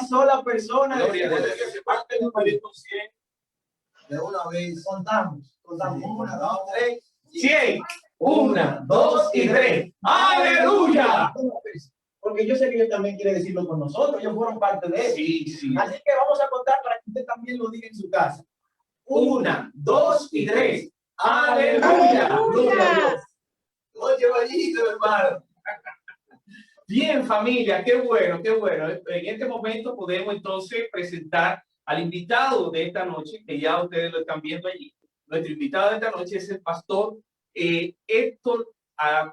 sola persona. Gloria a Dios. Que se parte el numerito 100. De una vez contamos. 1, 2, 3. 100. 1, 2 y 3. ¡Aleluya! Porque yo sé que ellos también quieren decirlo con nosotros. Ellos fueron parte de eso. Sí, sí. Así que vamos a contar para que usted también lo diga en su casa. 1, 2 y 3. ¡Aleluya! ¡Gloria a Dios! Oye, bonito, hermano. Bien, familia, qué bueno, qué bueno. En este momento podemos entonces presentar al invitado de esta noche, que ya ustedes lo están viendo allí. Nuestro invitado de esta noche es el pastor Héctor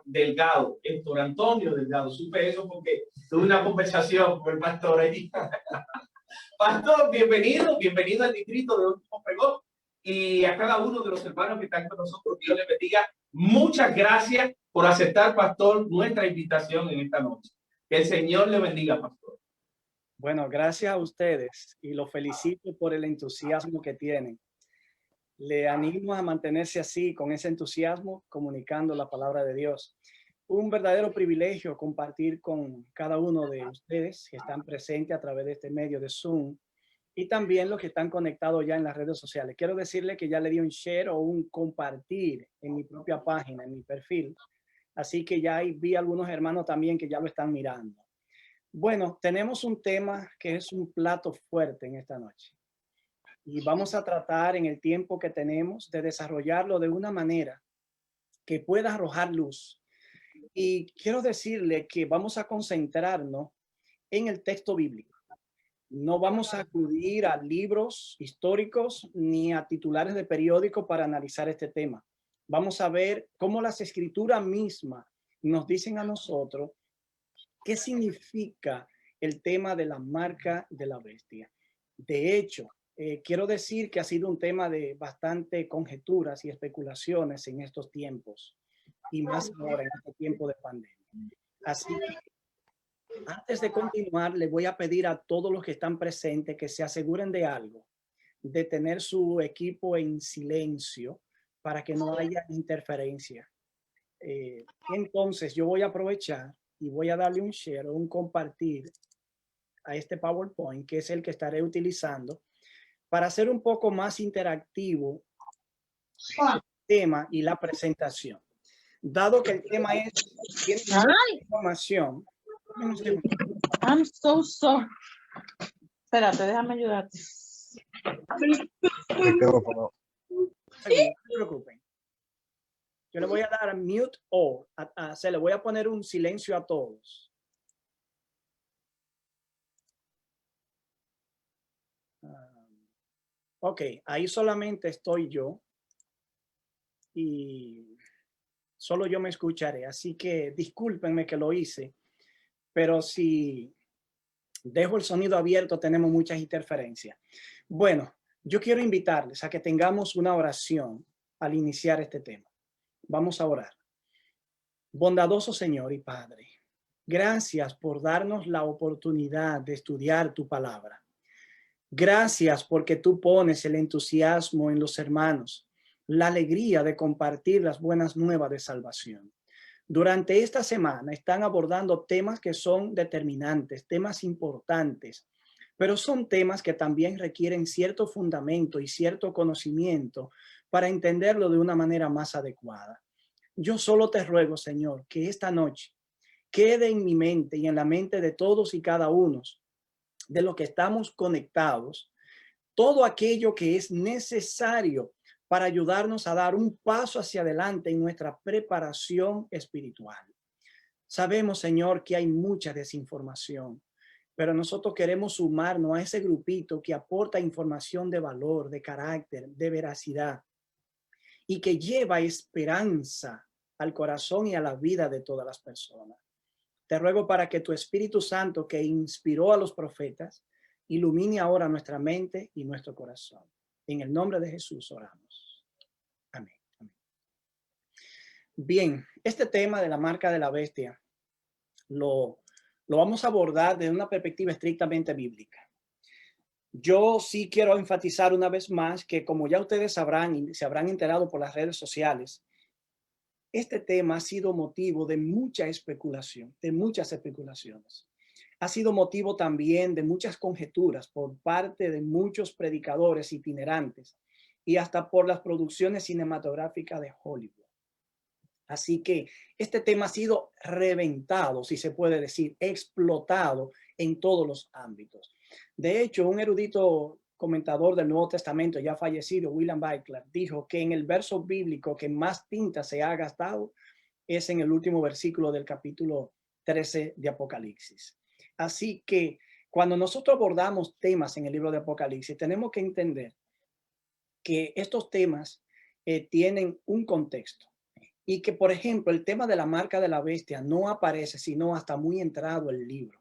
Delgado, Héctor Antonio Delgado. Supe eso porque tuve una conversación con el pastor allí. Pastor, bienvenido, bienvenido al distrito de Último Pregón y a cada uno de los hermanos que están con nosotros. Dios les bendiga. Muchas gracias por aceptar, pastor, nuestra invitación en esta noche. Que el Señor le bendiga, pastor. Bueno, gracias a ustedes y los felicito por el entusiasmo que tienen. Le animo a mantenerse así, con ese entusiasmo, comunicando la palabra de Dios. Un verdadero privilegio compartir con cada uno de ustedes que están presentes a través de este medio de Zoom y también los que están conectados ya en las redes sociales. Quiero decirle que ya le di un share o un compartir en mi propia página, en mi perfil. Así que ya vi algunos hermanos también que ya lo están mirando. Bueno, tenemos un tema que es un plato fuerte en esta noche. Y vamos a tratar en el tiempo que tenemos de desarrollarlo de una manera que pueda arrojar luz. Y quiero decirle que vamos a concentrarnos en el texto bíblico. No vamos a acudir a libros históricos ni a titulares de periódicos para analizar este tema. Vamos a ver cómo las escrituras mismas nos dicen a nosotros qué significa el tema de la marca de la bestia. De hecho, quiero decir que ha sido un tema de bastante conjeturas y especulaciones en estos tiempos y más ahora en este tiempo de pandemia. Así que antes de continuar, le voy a pedir a todos los que están presentes que se aseguren de algo, de tener su equipo en silencio para que no haya interferencia. Entonces yo voy a aprovechar y voy a darle un share o un compartir a este PowerPoint, que es el que estaré utilizando para hacer un poco más interactivo el tema y la presentación. Dado que el tema es información. I'm so sorry. Espérate, déjame ayudarte. No se preocupen. Yo le voy a dar a mute all. Se le voy a poner un silencio a todos. Ok, ahí solamente estoy yo. Y solo yo me escucharé. Así que discúlpenme que lo hice. Pero si dejo el sonido abierto, tenemos muchas interferencias. Bueno, yo quiero invitarles a que tengamos una oración al iniciar este tema. Vamos a orar. Bondadoso Señor y Padre, gracias por darnos la oportunidad de estudiar tu palabra. Gracias porque tú pones el entusiasmo en los hermanos, la alegría de compartir las buenas nuevas de salvación. Durante esta semana están abordando temas que son determinantes, temas importantes, pero son temas que también requieren cierto fundamento y cierto conocimiento para entenderlo de una manera más adecuada. Yo solo te ruego, Señor, que esta noche quede en mi mente y en la mente de todos y cada uno de los que estamos conectados, todo aquello que es necesario para ayudarnos a dar un paso hacia adelante en nuestra preparación espiritual. Sabemos, Señor, que hay mucha desinformación, pero nosotros queremos sumarnos a ese grupito que aporta información de valor, de carácter, de veracidad y que lleva esperanza al corazón y a la vida de todas las personas. Te ruego para que tu Espíritu Santo, que inspiró a los profetas, ilumine ahora nuestra mente y nuestro corazón. En el nombre de Jesús oramos. Amén. Amén. Bien, este tema de la marca de la bestia lo vamos a abordar desde una perspectiva estrictamente bíblica. Yo sí quiero enfatizar una vez más que, como ya ustedes sabrán y se habrán enterado por las redes sociales, este tema ha sido motivo de mucha especulación, de muchas especulaciones. ha sido motivo también de muchas conjeturas por parte de muchos predicadores itinerantes y hasta por las producciones cinematográficas de Hollywood. Así que este tema ha sido reventado, si se puede decir, explotado en todos los ámbitos. De hecho, un erudito comentador del Nuevo Testamento ya fallecido, William Butler, dijo que en el verso bíblico que más tinta se ha gastado es en el último versículo del capítulo 13 de Apocalipsis. Así que cuando nosotros abordamos temas en el libro de Apocalipsis, tenemos que entender que estos temas tienen un contexto y que, por ejemplo, el tema de la marca de la bestia no aparece sino hasta muy entrado el libro.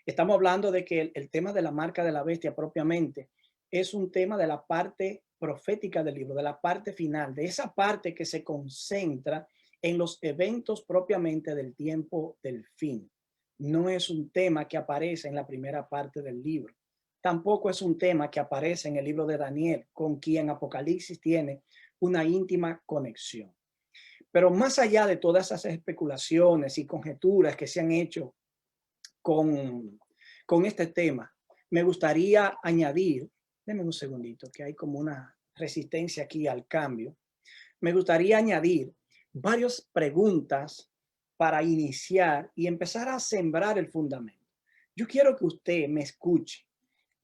Estamos hablando de que el tema de la marca de la bestia propiamente es un tema de la parte profética del libro, de la parte final, de esa parte que se concentra en los eventos propiamente del tiempo del fin. No es un tema que aparece en la primera parte del libro. Tampoco es un tema que aparece en el libro de Daniel, con quien Apocalipsis tiene una íntima conexión. Pero más allá de todas esas especulaciones y conjeturas que se han hecho con este tema, me gustaría añadir, denme un segundito, que hay como una resistencia aquí al cambio. Me gustaría añadir varias preguntas para iniciar y empezar a sembrar el fundamento. Yo quiero que usted me escuche.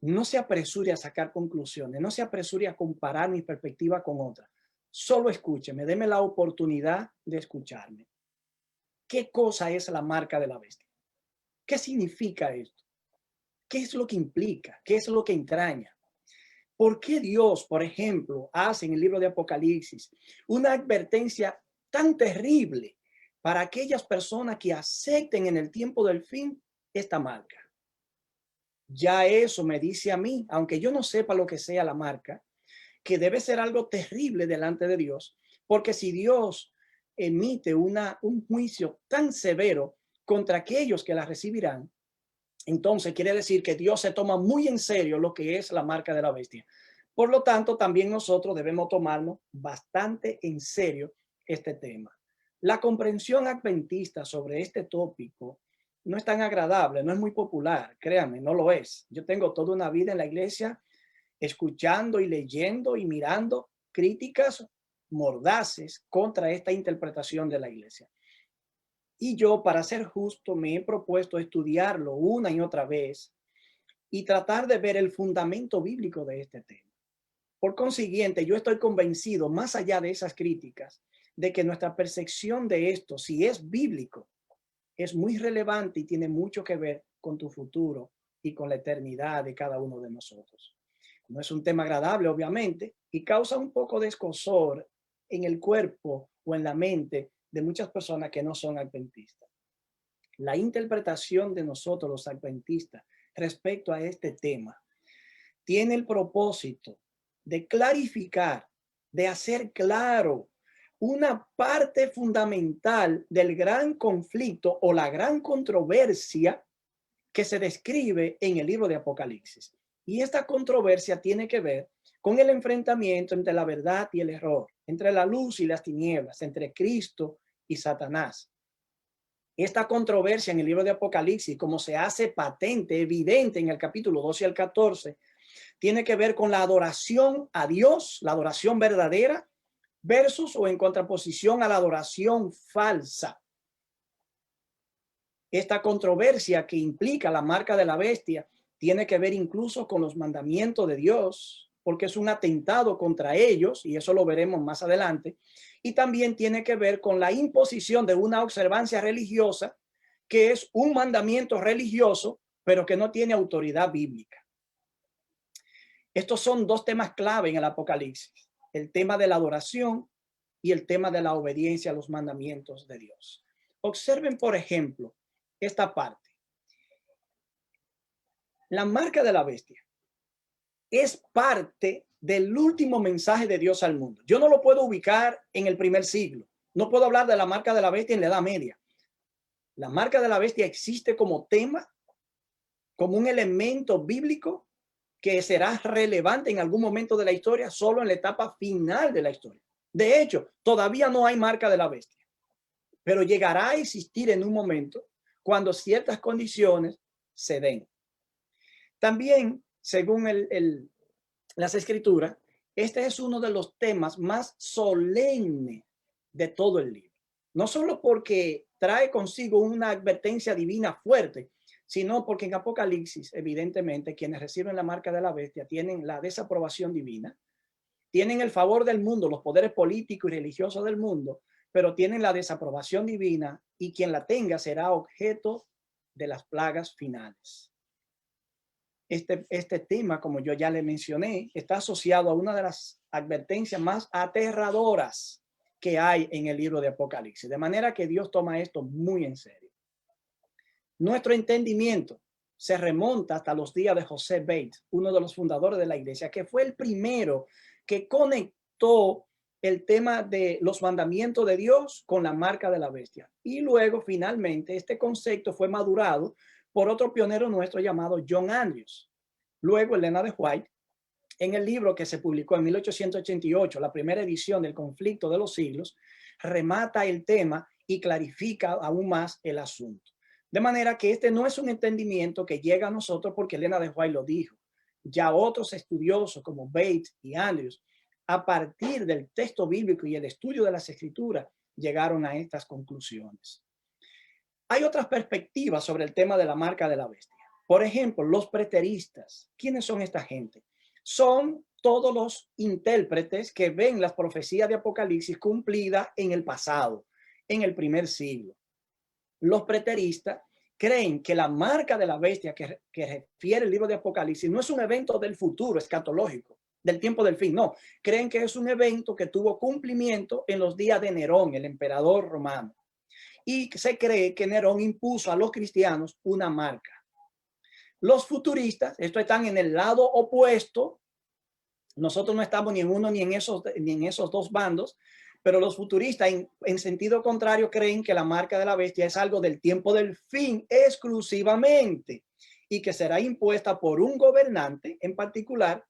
No se apresure a sacar conclusiones, no se apresure a comparar mi perspectiva con otra. Solo escúcheme, deme la oportunidad de escucharme. ¿Qué cosa es la marca de la bestia? ¿Qué significa esto? ¿Qué es lo que implica? ¿Qué es lo que entraña? ¿Por qué Dios, por ejemplo, hace en el libro de Apocalipsis una advertencia tan terrible para aquellas personas que acepten en el tiempo del fin esta marca? Ya eso me dice a mí, aunque yo no sepa lo que sea la marca, que debe ser algo terrible delante de Dios, porque si Dios emite un juicio tan severo contra aquellos que la recibirán, entonces quiere decir que Dios se toma muy en serio lo que es la marca de la bestia. Por lo tanto, también nosotros debemos tomarnos bastante en serio este tema. La comprensión adventista sobre este tópico no es tan agradable, no es muy popular, créanme, no lo es. Yo tengo toda una vida en la iglesia escuchando y leyendo y mirando críticas mordaces contra esta interpretación de la iglesia. Y yo, para ser justo, me he propuesto estudiarlo una y otra vez y tratar de ver el fundamento bíblico de este tema. Por consiguiente, yo estoy convencido, más allá de esas críticas, de que nuestra percepción de esto, si es bíblico, es muy relevante y tiene mucho que ver con tu futuro y con la eternidad de cada uno de nosotros. No es un tema agradable, obviamente, y causa un poco de escozor en el cuerpo o en la mente de muchas personas que no son adventistas. La interpretación de nosotros los adventistas respecto a este tema tiene el propósito de clarificar, de hacer claro una parte fundamental del gran conflicto o la gran controversia que se describe en el libro de Apocalipsis. Y esta controversia tiene que ver con el enfrentamiento entre la verdad y el error, entre la luz y las tinieblas, entre Cristo y Satanás. Esta controversia en el libro de Apocalipsis, como se hace patente, evidente en el capítulo 12 al 14, tiene que ver con la adoración a Dios, la adoración verdadera, versus o en contraposición a la adoración falsa. Esta controversia que implica la marca de la bestia tiene que ver incluso con los mandamientos de Dios, porque es un atentado contra ellos, y eso lo veremos más adelante. Y también tiene que ver con la imposición de una observancia religiosa, que es un mandamiento religioso, pero que no tiene autoridad bíblica. Estos son dos temas clave en el Apocalipsis: el tema de la adoración y el tema de la obediencia a los mandamientos de Dios. Observen, por ejemplo, esta parte. La marca de la bestia es parte del último mensaje de Dios al mundo. Yo no lo puedo ubicar en el primer siglo. No puedo hablar de la marca de la bestia en la Edad Media. La marca de la bestia existe como tema, como un elemento bíblico que será relevante en algún momento de la historia, solo en la etapa final de la historia. De hecho, todavía no hay marca de la bestia, pero llegará a existir en un momento cuando ciertas condiciones se den. También, según las escrituras, este es uno de los temas más solemnes de todo el libro. No solo porque trae consigo una advertencia divina fuerte, sino porque en Apocalipsis, evidentemente, quienes reciben la marca de la bestia tienen la desaprobación divina, tienen el favor del mundo, los poderes políticos y religiosos del mundo, pero tienen la desaprobación divina y quien la tenga será objeto de las plagas finales. Este tema, como yo ya le mencioné, está asociado a una de las advertencias más aterradoras que hay en el libro de Apocalipsis. De manera que Dios toma esto muy en serio. Nuestro entendimiento se remonta hasta los días de José Bates, uno de los fundadores de la iglesia, que fue el primero que conectó el tema de los mandamientos de Dios con la marca de la bestia. Y luego, finalmente, este concepto fue madurado por otro pionero nuestro llamado John Andrews. Luego, Elena de White, en el libro que se publicó en 1888, la primera edición del Conflicto de los Siglos, remata el tema y clarifica aún más el asunto. De manera que este no es un entendimiento que llega a nosotros porque Elena de White lo dijo. Ya otros estudiosos como Bates y Andrews, a partir del texto bíblico y el estudio de las escrituras, llegaron a estas conclusiones. Hay otras perspectivas sobre el tema de la marca de la bestia. Por ejemplo, los preteristas. ¿Quiénes son esta gente? Son todos los intérpretes que ven las profecías de Apocalipsis cumplidas en el pasado, en el primer siglo. Los preteristas creen que la marca de la bestia que refiere el libro de Apocalipsis no es un evento del futuro escatológico, del tiempo del fin, no. Creen que es un evento que tuvo cumplimiento en los días de Nerón, el emperador romano. Y se cree que Nerón impuso a los cristianos una marca. Los futuristas, estos están en el lado opuesto. Nosotros no estamos ni en uno ni en esos dos bandos, pero los futuristas en sentido contrario creen que la marca de la bestia es algo del tiempo del fin exclusivamente y que será impuesta por un gobernante en particular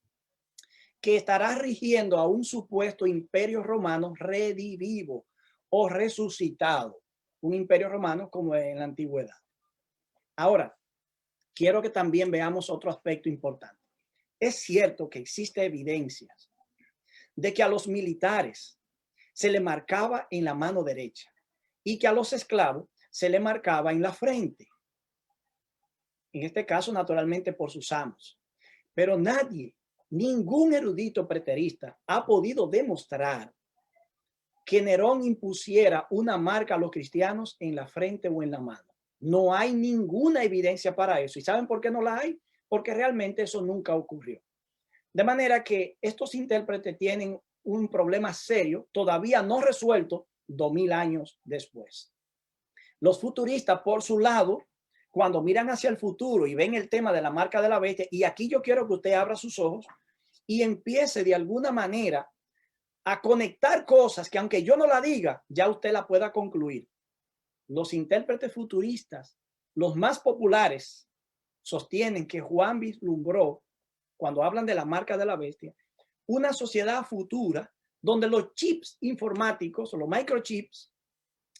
que estará rigiendo a un supuesto imperio romano redivivo o resucitado, un imperio romano como en la antigüedad. Ahora, quiero que también veamos otro aspecto importante. Es cierto que existe evidencias de que a los militares se le marcaba en la mano derecha y que a los esclavos se le marcaba en la frente. En este caso, naturalmente, por sus amos. Pero nadie, ningún erudito preterista ha podido demostrar que Nerón impusiera una marca a los cristianos en la frente o en la mano. No hay ninguna evidencia para eso. ¿Y saben por qué no la hay? Porque realmente eso nunca ocurrió. De manera que estos intérpretes tienen un problema serio, todavía no resuelto, 2000 años después. Los futuristas, por su lado, cuando miran hacia el futuro y ven el tema de la marca de la bestia, y aquí yo quiero que usted abra sus ojos y empiece de alguna manera a conectar cosas que aunque yo no la diga, ya usted la pueda concluir. Los intérpretes futuristas, los más populares, sostienen que Juan vislumbró, cuando hablan de la marca de la bestia, una sociedad futura donde los chips informáticos o los microchips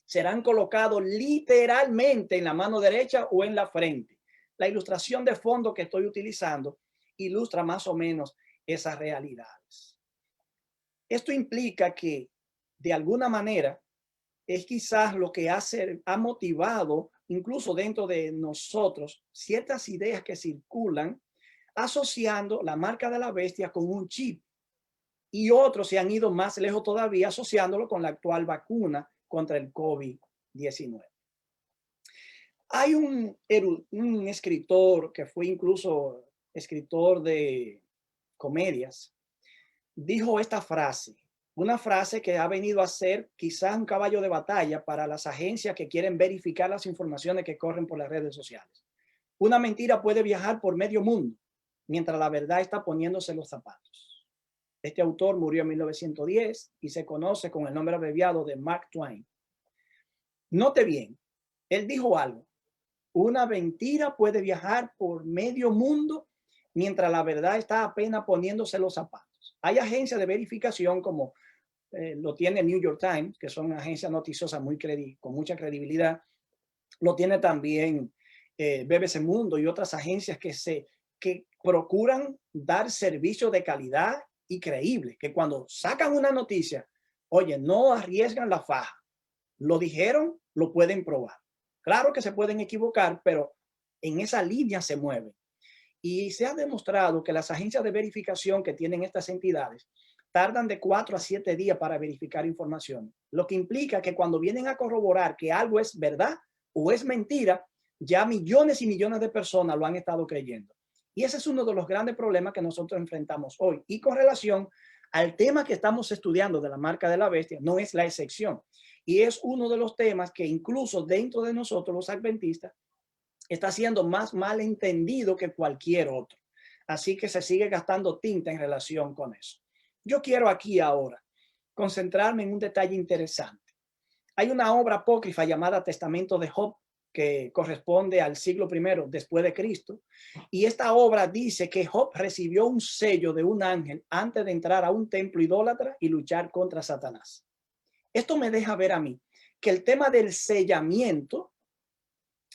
serán colocados literalmente en la mano derecha o en la frente. La ilustración de fondo que estoy utilizando ilustra más o menos esas realidades. Esto implica que de alguna manera es quizás lo que ha motivado incluso dentro de nosotros ciertas ideas que circulan asociando la marca de la bestia con un chip. Y otros se han ido más lejos todavía asociándolo con la actual vacuna contra el COVID-19. Hay un escritor que fue incluso escritor de comedias, dijo esta frase, una frase que ha venido a ser quizás un caballo de batalla para las agencias que quieren verificar las informaciones que corren por las redes sociales. Una mentira puede viajar por medio mundo, mientras la verdad está poniéndose los zapatos. Este autor murió en 1910 y se conoce con el nombre abreviado de Mark Twain. Note bien, él dijo algo. Una mentira puede viajar por medio mundo mientras la verdad está apenas poniéndose los zapatos. Hay agencias de verificación como lo tiene New York Times, que son agencias noticiosas con mucha credibilidad. Lo tiene también BBC Mundo y otras agencias que procuran dar servicio de calidad y creíble, que cuando sacan una noticia, oye, no arriesgan la faja. Lo dijeron, lo pueden probar. Claro que se pueden equivocar, pero en esa línea se mueven. Y se ha demostrado que las agencias de verificación que tienen estas entidades tardan de 4 a 7 días para verificar información, lo que implica que cuando vienen a corroborar que algo es verdad o es mentira, ya millones y millones de personas lo han estado creyendo. Y ese es uno de los grandes problemas que nosotros enfrentamos hoy. Y con relación al tema que estamos estudiando de la marca de la bestia, no es la excepción. Y es uno de los temas que incluso dentro de nosotros los adventistas está siendo más mal entendido que cualquier otro. Así que se sigue gastando tinta en relación con eso. Yo quiero aquí ahora concentrarme en un detalle interesante. Hay una obra apócrifa llamada Testamento de Job, que corresponde al siglo I después de Cristo. Y esta obra dice que Job recibió un sello de un ángel antes de entrar a un templo idólatra y luchar contra Satanás. Esto me deja ver a mí que el tema del sellamiento,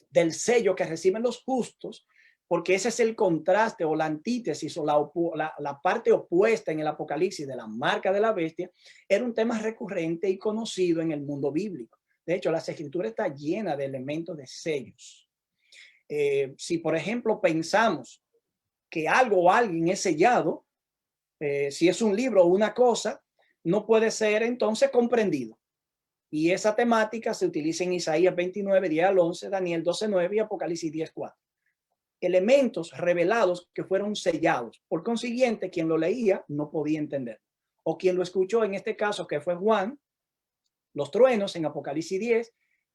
del sello que reciben los justos, porque ese es el contraste o la antítesis o la parte opuesta en el Apocalipsis de la marca de la bestia, era un tema recurrente y conocido en el mundo bíblico. De hecho, las escrituras están llenas de elementos de sellos. Si, por ejemplo, pensamos que algo o alguien es sellado, si es un libro o una cosa, no puede ser entonces comprendido. Y esa temática se utiliza en Isaías 29, 10 al 11, Daniel 12, 9 y Apocalipsis 10, 4. Elementos revelados que fueron sellados. Por consiguiente, quien lo leía no podía entender. O quien lo escuchó, en este caso, que fue Juan, los truenos en Apocalipsis 10,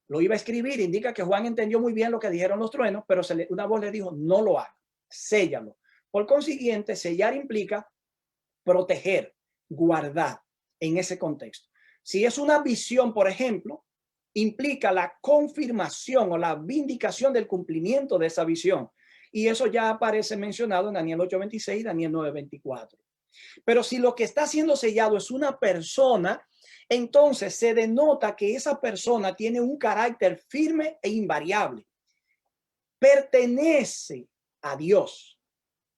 lo iba a escribir, indica que Juan entendió muy bien lo que dijeron los truenos, pero una voz le dijo, no lo haga, séllalo. Por consiguiente, sellar implica proteger, guardar en ese contexto. Si es una visión, por ejemplo, implica la confirmación o la vindicación del cumplimiento de esa visión. Y eso ya aparece mencionado en Daniel 8:26 y Daniel 9:24. Pero si lo que está siendo sellado es una persona, entonces se denota que esa persona tiene un carácter firme e invariable. Pertenece a Dios.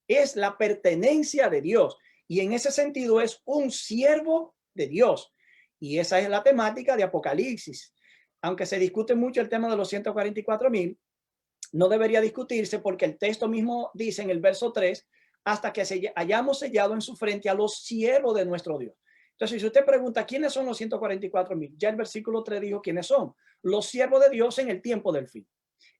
Es la pertenencia de Dios. Y en ese sentido es un siervo de Dios. Y esa es la temática de Apocalipsis. Aunque se discute mucho el tema de los 144,000, no debería discutirse porque el texto mismo dice en el verso 3, hasta que hayamos sellado en su frente a los siervos de nuestro Dios. Entonces, si usted pregunta, ¿quiénes son los 144,000? Ya el versículo 3 dijo quiénes son. Los siervos de Dios en el tiempo del fin.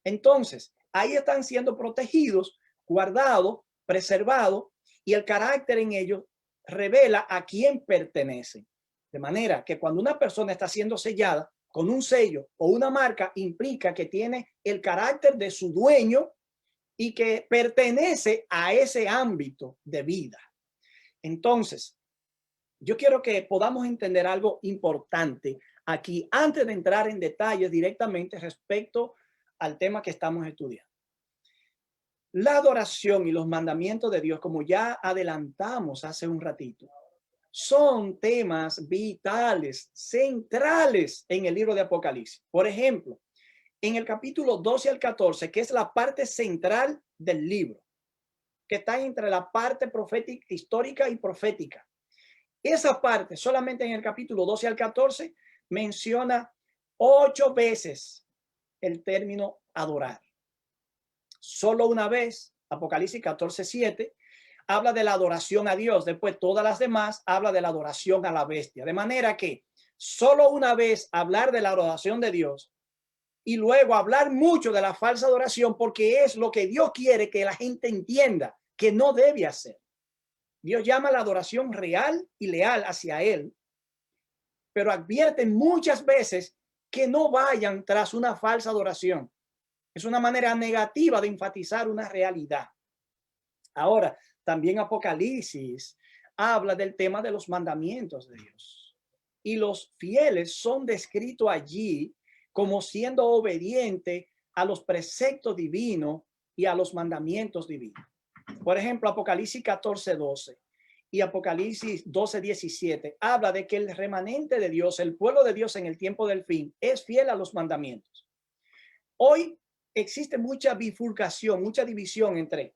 Entonces, ahí están siendo protegidos, guardados, preservados, y el carácter en ellos revela a quién pertenecen. De manera que cuando una persona está siendo sellada con un sello o una marca, implica que tiene el carácter de su dueño y que pertenece a ese ámbito de vida. Entonces, yo quiero que podamos entender algo importante aquí antes de entrar en detalles directamente respecto al tema que estamos estudiando. La adoración y los mandamientos de Dios, como ya adelantamos hace un ratito, son temas vitales, centrales en el libro de Apocalipsis. Por ejemplo, en el capítulo 12 al 14, que es la parte central del libro, que está entre la parte profética, histórica y profética. Esa parte, solamente en el capítulo 12 al 14, menciona 8 veces el término adorar. Solo una vez, Apocalipsis 14:7, habla de la adoración a Dios. Después, todas las demás habla de la adoración a la bestia. De manera que solo una vez hablar de la adoración de Dios y luego hablar mucho de la falsa adoración, porque es lo que Dios quiere que la gente entienda que no debe hacer. Dios llama la adoración real y leal hacia Él, pero advierte muchas veces que no vayan tras una falsa adoración. Es una manera negativa de enfatizar una realidad. Ahora, también Apocalipsis habla del tema de los mandamientos de Dios. Y los fieles son descritos allí como siendo obedientes a los preceptos divinos y a los mandamientos divinos. Por ejemplo, Apocalipsis 14:12 y Apocalipsis 12:17 habla de que el remanente de Dios, el pueblo de Dios en el tiempo del fin, es fiel a los mandamientos. Hoy existe mucha bifurcación, mucha división entre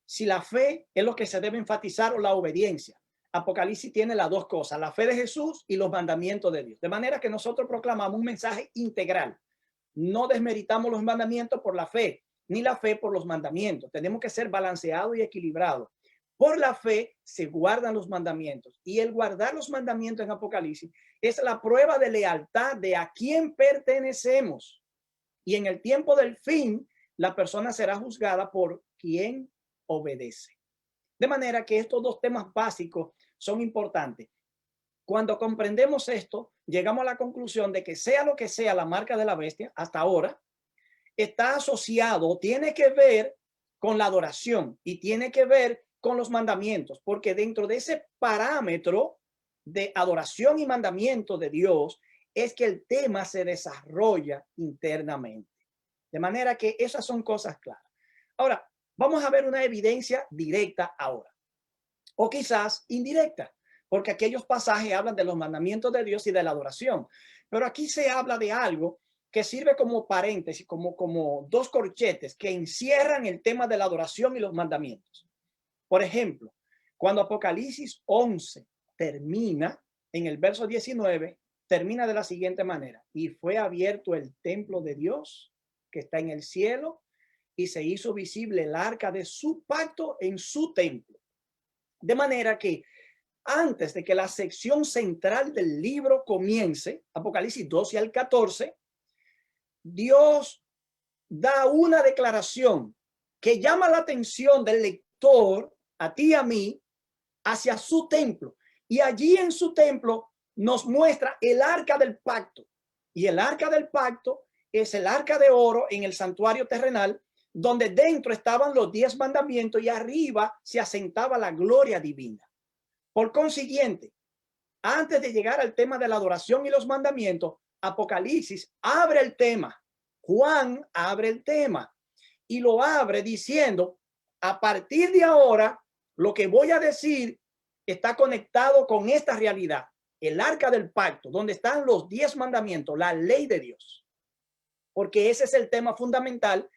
si la fe es lo que se debe enfatizar o la obediencia. Apocalipsis tiene las dos cosas, la fe de Jesús y los mandamientos de Dios. De manera que nosotros proclamamos un mensaje integral. No desmeritamos los mandamientos por la fe, ni la fe por los mandamientos. Tenemos que ser balanceados y equilibrados. Por la fe se guardan los mandamientos, y el guardar los mandamientos en Apocalipsis es la prueba de lealtad de a quién pertenecemos. Y en el tiempo del fin, la persona será juzgada por quien obedece. De manera que estos dos temas básicos son importantes. Cuando comprendemos esto, llegamos a la conclusión de que sea lo que sea la marca de la bestia hasta ahora, está asociado, tiene que ver con la adoración y tiene que ver con los mandamientos, porque dentro de ese parámetro de adoración y mandamiento de Dios es que el tema se desarrolla internamente. De manera que esas son cosas claras. Ahora, vamos a ver una evidencia directa ahora, o quizás indirecta, porque aquellos pasajes hablan de los mandamientos de Dios y de la adoración. Pero aquí se habla de algo que sirve como paréntesis, como dos corchetes que encierran el tema de la adoración y los mandamientos. Por ejemplo, cuando Apocalipsis 11 termina, en el verso 19, termina de la siguiente manera: y fue abierto el templo de Dios que está en el cielo, y se hizo visible el arca de su pacto en su templo. De manera que antes de que la sección central del libro comience, Apocalipsis 12 al 14, Dios da una declaración que llama la atención del lector, a ti y a mí, hacia su templo. Y allí en su templo nos muestra el arca del pacto. Y el arca del pacto es el arca de oro en el santuario terrenal, donde dentro estaban los 10 mandamientos y arriba se asentaba la gloria divina. Por consiguiente, antes de llegar al tema de la adoración y los mandamientos, Apocalipsis abre el tema. Juan abre el tema y lo abre diciendo: a partir de ahora, lo que voy a decir está conectado con esta realidad, el arca del pacto, donde están los 10 mandamientos, la ley de Dios. Porque ese es el tema fundamental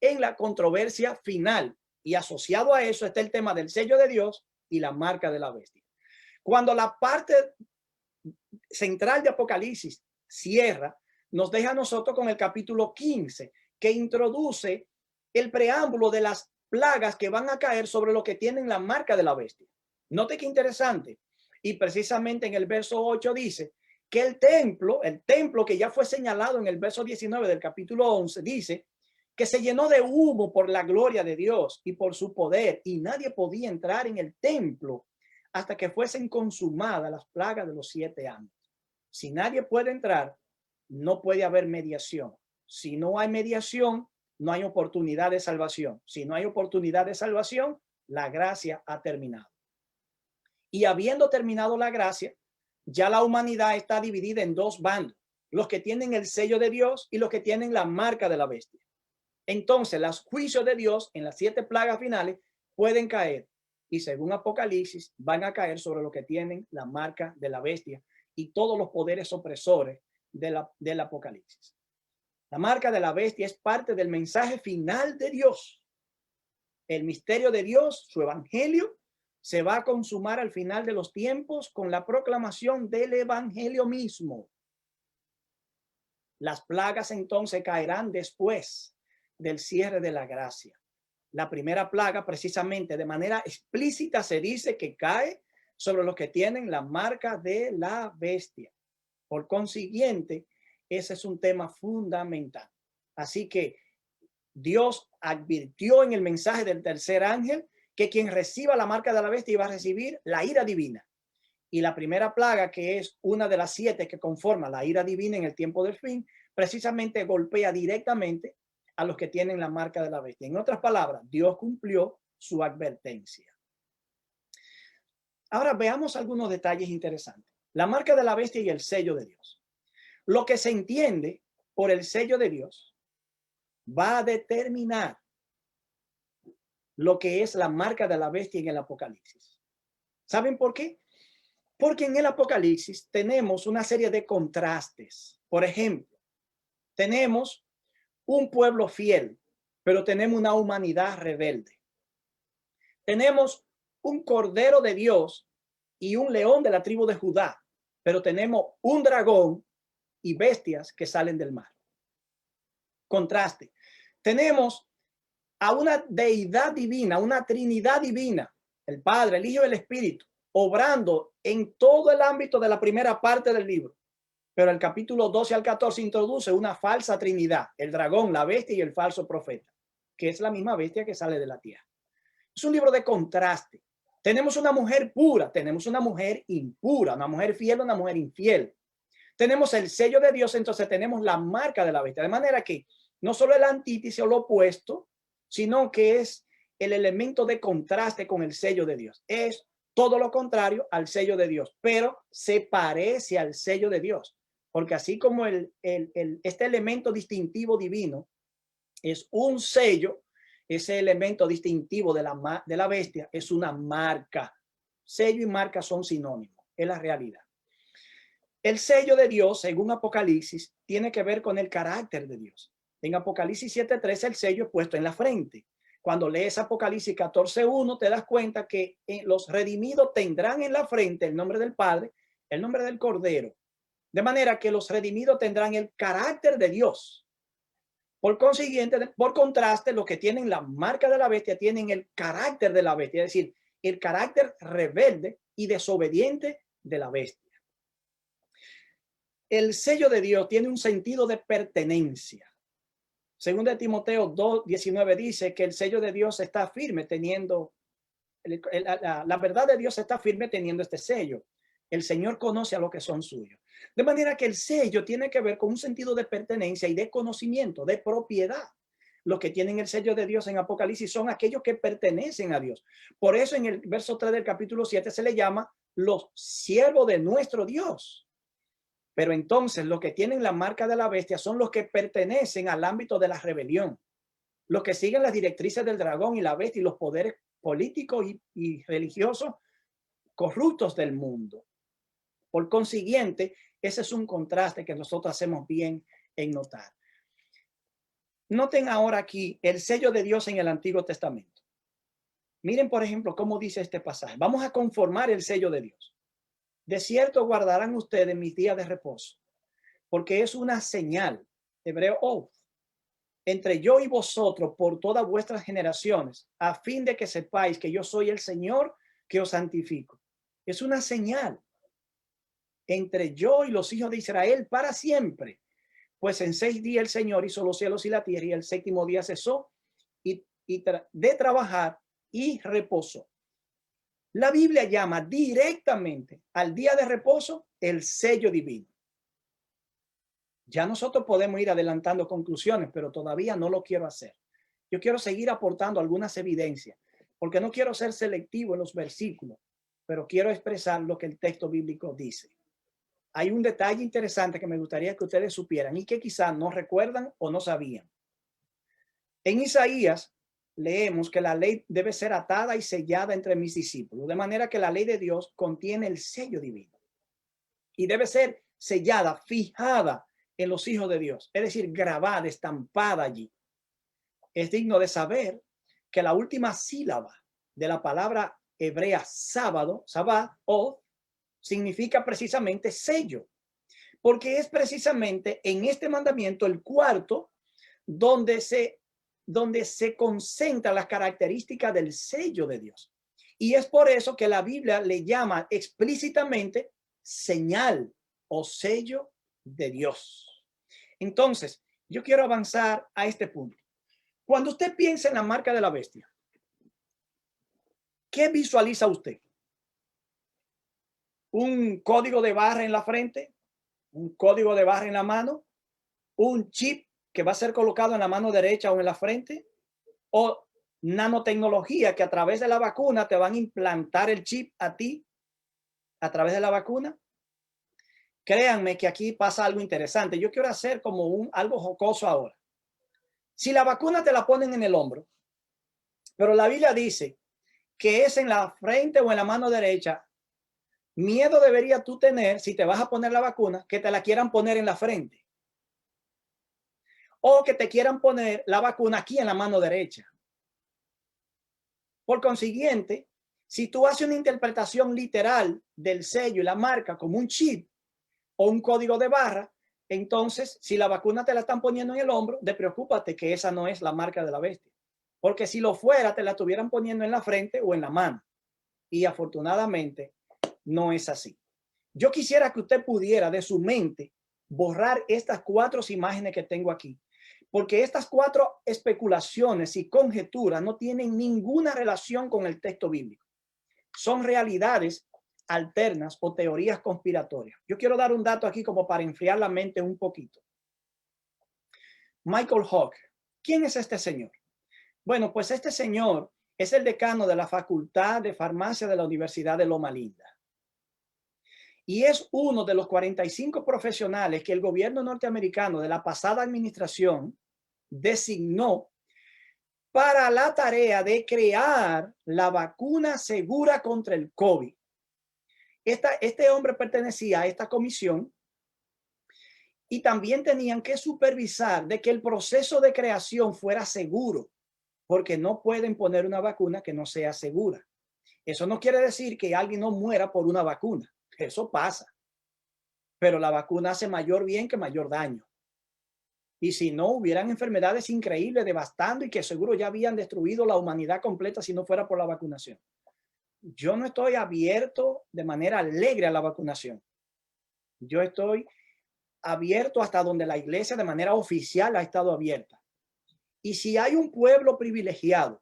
en la controversia final, y asociado a eso está el tema del sello de Dios y la marca de la bestia. Cuando la parte central de Apocalipsis cierra, nos deja a nosotros con el capítulo 15, que introduce el preámbulo de las plagas que van a caer sobre los que tienen la marca de la bestia. Note qué interesante. Y precisamente en el verso 8 dice que el templo que ya fue señalado en el verso 19 del capítulo 11, dice que se llenó de humo por la gloria de Dios y por su poder, y nadie podía entrar en el templo hasta que fuesen consumadas las plagas de los 7 años. Si nadie puede entrar, no puede haber mediación. Si no hay mediación, no hay oportunidad de salvación. Si no hay oportunidad de salvación, la gracia ha terminado. Y habiendo terminado la gracia, ya la humanidad está dividida en dos bandos: los que tienen el sello de Dios y los que tienen la marca de la bestia. Entonces, los juicios de Dios en las 7 plagas finales pueden caer, y según Apocalipsis van a caer sobre los que tienen la marca de la bestia y todos los poderes opresores del Apocalipsis. La marca de la bestia es parte del mensaje final de Dios. El misterio de Dios, su evangelio, se va a consumar al final de los tiempos con la proclamación del evangelio mismo. Las plagas entonces caerán después del cierre de la gracia. La primera plaga, precisamente de manera explícita, se dice que cae sobre los que tienen la marca de la bestia. Por consiguiente, ese es un tema fundamental. Así que Dios advirtió en el mensaje del tercer ángel que quien reciba la marca de la bestia iba a recibir la ira divina. Y la primera plaga, que es una de las 7 que conforma la ira divina en el tiempo del fin, precisamente golpea directamente a los que tienen la marca de la bestia. En otras palabras, Dios cumplió su advertencia. Ahora veamos algunos detalles interesantes. La marca de la bestia y el sello de Dios. Lo que se entiende por el sello de Dios va a determinar lo que es la marca de la bestia en el Apocalipsis. ¿Saben por qué? Porque en el Apocalipsis tenemos una serie de contrastes. Por ejemplo, tenemos un pueblo fiel, pero tenemos una humanidad rebelde. Tenemos un cordero de Dios y un león de la tribu de Judá, pero tenemos un dragón y bestias que salen del mar. Contraste. Tenemos a una deidad divina, una trinidad divina, el Padre, el Hijo y el Espíritu, obrando en todo el ámbito de la primera parte del libro. Pero el capítulo 12 al 14 introduce una falsa trinidad, el dragón, la bestia y el falso profeta, que es la misma bestia que sale de la tierra. Es un libro de contraste. Tenemos una mujer pura, tenemos una mujer impura, una mujer fiel, una mujer infiel. Tenemos el sello de Dios, entonces tenemos la marca de la bestia. De manera que no solo el antítesis o lo opuesto, sino que es el elemento de contraste con el sello de Dios. Es todo lo contrario al sello de Dios, pero se parece al sello de Dios. Porque así como este elemento distintivo divino es un sello, ese elemento distintivo de la bestia es una marca. Sello y marca son sinónimos, es la realidad. El sello de Dios, según Apocalipsis, tiene que ver con el carácter de Dios. En Apocalipsis 7:13 el sello es puesto en la frente. Cuando lees Apocalipsis 14:1 te das cuenta que los redimidos tendrán en la frente el nombre del Padre, el nombre del Cordero. De manera que los redimidos tendrán el carácter de Dios. Por consiguiente, por contraste, los que tienen la marca de la bestia tienen el carácter de la bestia, es decir, el carácter rebelde y desobediente de la bestia. El sello de Dios tiene un sentido de pertenencia. Según de Timoteo 2:19 dice que el sello de Dios está firme teniendo, la verdad de Dios está firme teniendo este sello. El Señor conoce a los que son suyos. De manera que el sello tiene que ver con un sentido de pertenencia y de conocimiento, de propiedad. Los que tienen el sello de Dios en Apocalipsis son aquellos que pertenecen a Dios. Por eso en el verso 3 del capítulo 7 se le llama los siervos de nuestro Dios. Pero entonces los que tienen la marca de la bestia son los que pertenecen al ámbito de la rebelión. Los que siguen las directrices del dragón y la bestia y los poderes políticos y religiosos corruptos del mundo. Por consiguiente, ese es un contraste que nosotros hacemos bien en notar. Noten ahora aquí el sello de Dios en el Antiguo Testamento. Miren, por ejemplo, cómo dice este pasaje. Vamos a conformar el sello de Dios. De cierto guardarán ustedes mis días de reposo, porque es una señal, hebreo oath, entre yo y vosotros por todas vuestras generaciones, a fin de que sepáis que yo soy el Señor que os santifico. Es una señal entre yo y los hijos de Israel para siempre. Pues en 6 días el Señor hizo los cielos y la tierra, y el 7º día cesó de trabajar y reposó. La Biblia llama directamente al día de reposo el sello divino. Ya nosotros podemos ir adelantando conclusiones, pero todavía no lo quiero hacer. Yo quiero seguir aportando algunas evidencias, porque no quiero ser selectivo en los versículos, pero quiero expresar lo que el texto bíblico dice. Hay un detalle interesante que me gustaría que ustedes supieran y que quizás no recuerdan o no sabían. En Isaías leemos que la ley debe ser atada y sellada entre mis discípulos, de manera que la ley de Dios contiene el sello divino y debe ser sellada, fijada en los hijos de Dios, es decir, grabada, estampada allí. Es digno de saber que la última sílaba de la palabra hebrea sábado, sabbat, o significa precisamente sello, porque es precisamente en este mandamiento el cuarto donde se concentran las características del sello de Dios. Y es por eso que la Biblia le llama explícitamente señal o sello de Dios. Entonces, yo quiero avanzar a este punto. Cuando usted piensa en la marca de la bestia, ¿qué visualiza usted? ¿Un código de barra en la frente? ¿Un código de barra en la mano? ¿Un chip que va a ser colocado en la mano derecha o en la frente? ¿O nanotecnología que a través de la vacuna te van a implantar el chip a ti a través de la vacuna? Créanme que aquí pasa algo interesante. Yo quiero hacer como algo jocoso ahora. Si la vacuna te la ponen en el hombro, pero la Biblia dice que es en la frente o en la mano derecha, miedo debería tú tener, si te vas a poner la vacuna, que te la quieran poner en la frente. o que te quieran poner la vacuna aquí en la mano derecha. Por consiguiente, si tú haces una interpretación literal del sello y la marca como un chip o un código de barra, entonces si la vacuna te la están poniendo en el hombro, despreocúpate que esa no es la marca de la bestia. Porque si lo fuera, te la estuvieran poniendo en la frente o en la mano. Y afortunadamente no es así. Yo quisiera que usted pudiera de su mente borrar estas 4 imágenes que tengo aquí, porque estas 4 especulaciones y conjeturas no tienen ninguna relación con el texto bíblico. Son realidades alternas o teorías conspiratorias. Yo quiero dar un dato aquí como para enfriar la mente un poquito. Michael Hawk. ¿Quién es este señor? Bueno, pues este señor es el decano de la Facultad de Farmacia de la Universidad de Loma Linda. Y es uno de los 45 profesionales que el gobierno norteamericano de la pasada administración designó para la tarea de crear la vacuna segura contra el COVID. Este hombre pertenecía a esta comisión y también tenían que supervisar de que el proceso de creación fuera seguro, porque no pueden poner una vacuna que no sea segura. Eso no quiere decir que alguien no muera por una vacuna. Eso pasa. Pero la vacuna hace mayor bien que mayor daño. Y si no, hubieran enfermedades increíbles, devastando y que seguro ya habían destruido la humanidad completa si no fuera por la vacunación. Yo no estoy abierto de manera alegre a la vacunación. Yo estoy abierto hasta donde la iglesia de manera oficial ha estado abierta. Y si hay un pueblo privilegiado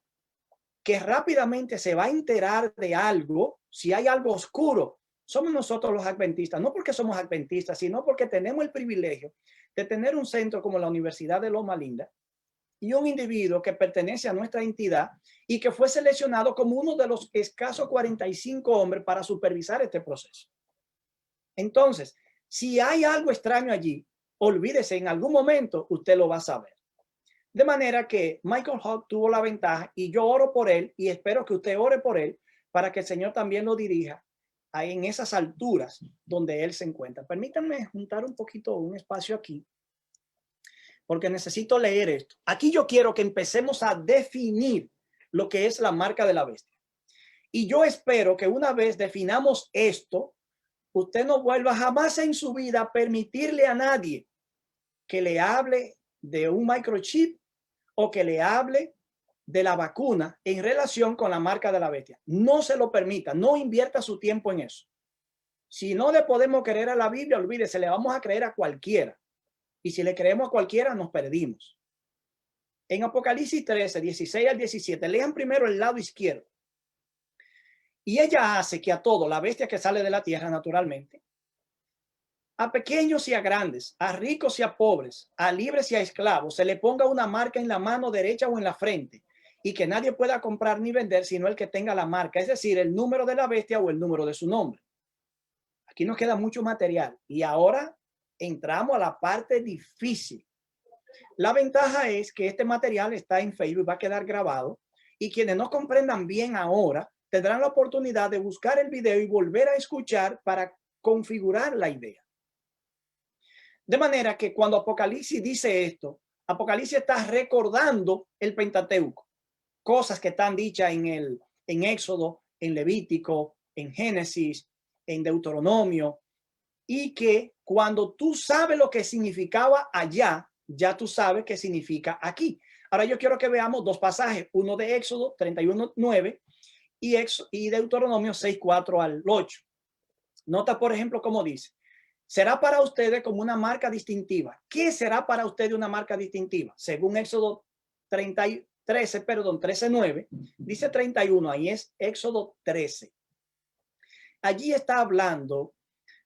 que rápidamente se va a enterar de algo, si hay algo oscuro, somos nosotros los adventistas, no porque somos adventistas, sino porque tenemos el privilegio de tener un centro como la Universidad de Loma Linda y un individuo que pertenece a nuestra entidad y que fue seleccionado como uno de los escasos 45 hombres para supervisar este proceso. Entonces, si hay algo extraño allí, olvídese, en algún momento usted lo va a saber. De manera que Michael Hawk tuvo la ventaja y yo oro por él y espero que usted ore por él para que el Señor también lo dirija ahí en esas alturas donde él se encuentra. Permítanme juntar un poquito un espacio aquí porque necesito leer esto. Aquí yo quiero que empecemos a definir lo que es la marca de la bestia. Y yo espero que una vez definamos esto, usted no vuelva jamás en su vida a permitirle a nadie que le hable de un microchip o que le hable de la vacuna en relación con la marca de la bestia. No se lo permita, no invierta su tiempo en eso. Si no le podemos creer a la Biblia, olvídese, le vamos a creer a cualquiera. Y si le creemos a cualquiera, nos perdimos. En Apocalipsis 13, 16 al 17, lean primero el lado izquierdo. Y ella hace que a todo, la bestia que sale de la tierra naturalmente, a pequeños y a grandes, a ricos y a pobres, a libres y a esclavos, se le ponga una marca en la mano derecha o en la frente y que nadie pueda comprar ni vender sino el que tenga la marca, es decir, el número de la bestia o el número de su nombre. Aquí nos queda mucho material y ahora entramos a la parte difícil. La ventaja es que este material está en Facebook, va a quedar grabado y quienes no comprendan bien ahora tendrán la oportunidad de buscar el video y volver a escuchar para configurar la idea. De manera que cuando Apocalipsis dice esto, Apocalipsis está recordando el Pentateuco, cosas que están dichas en Éxodo, en Levítico, en Génesis, en Deuteronomio, y que cuando tú sabes lo que significaba allá, ya tú sabes qué significa aquí. Ahora yo quiero que veamos 2 pasajes, uno de Éxodo 31:9 y Deuteronomio 6:4 al 8. Nota, por ejemplo, cómo dice: será para ustedes como una marca distintiva. ¿Qué será para ustedes una marca distintiva? Según Éxodo 13:9, dice 31, ahí es Éxodo 13. Allí está hablando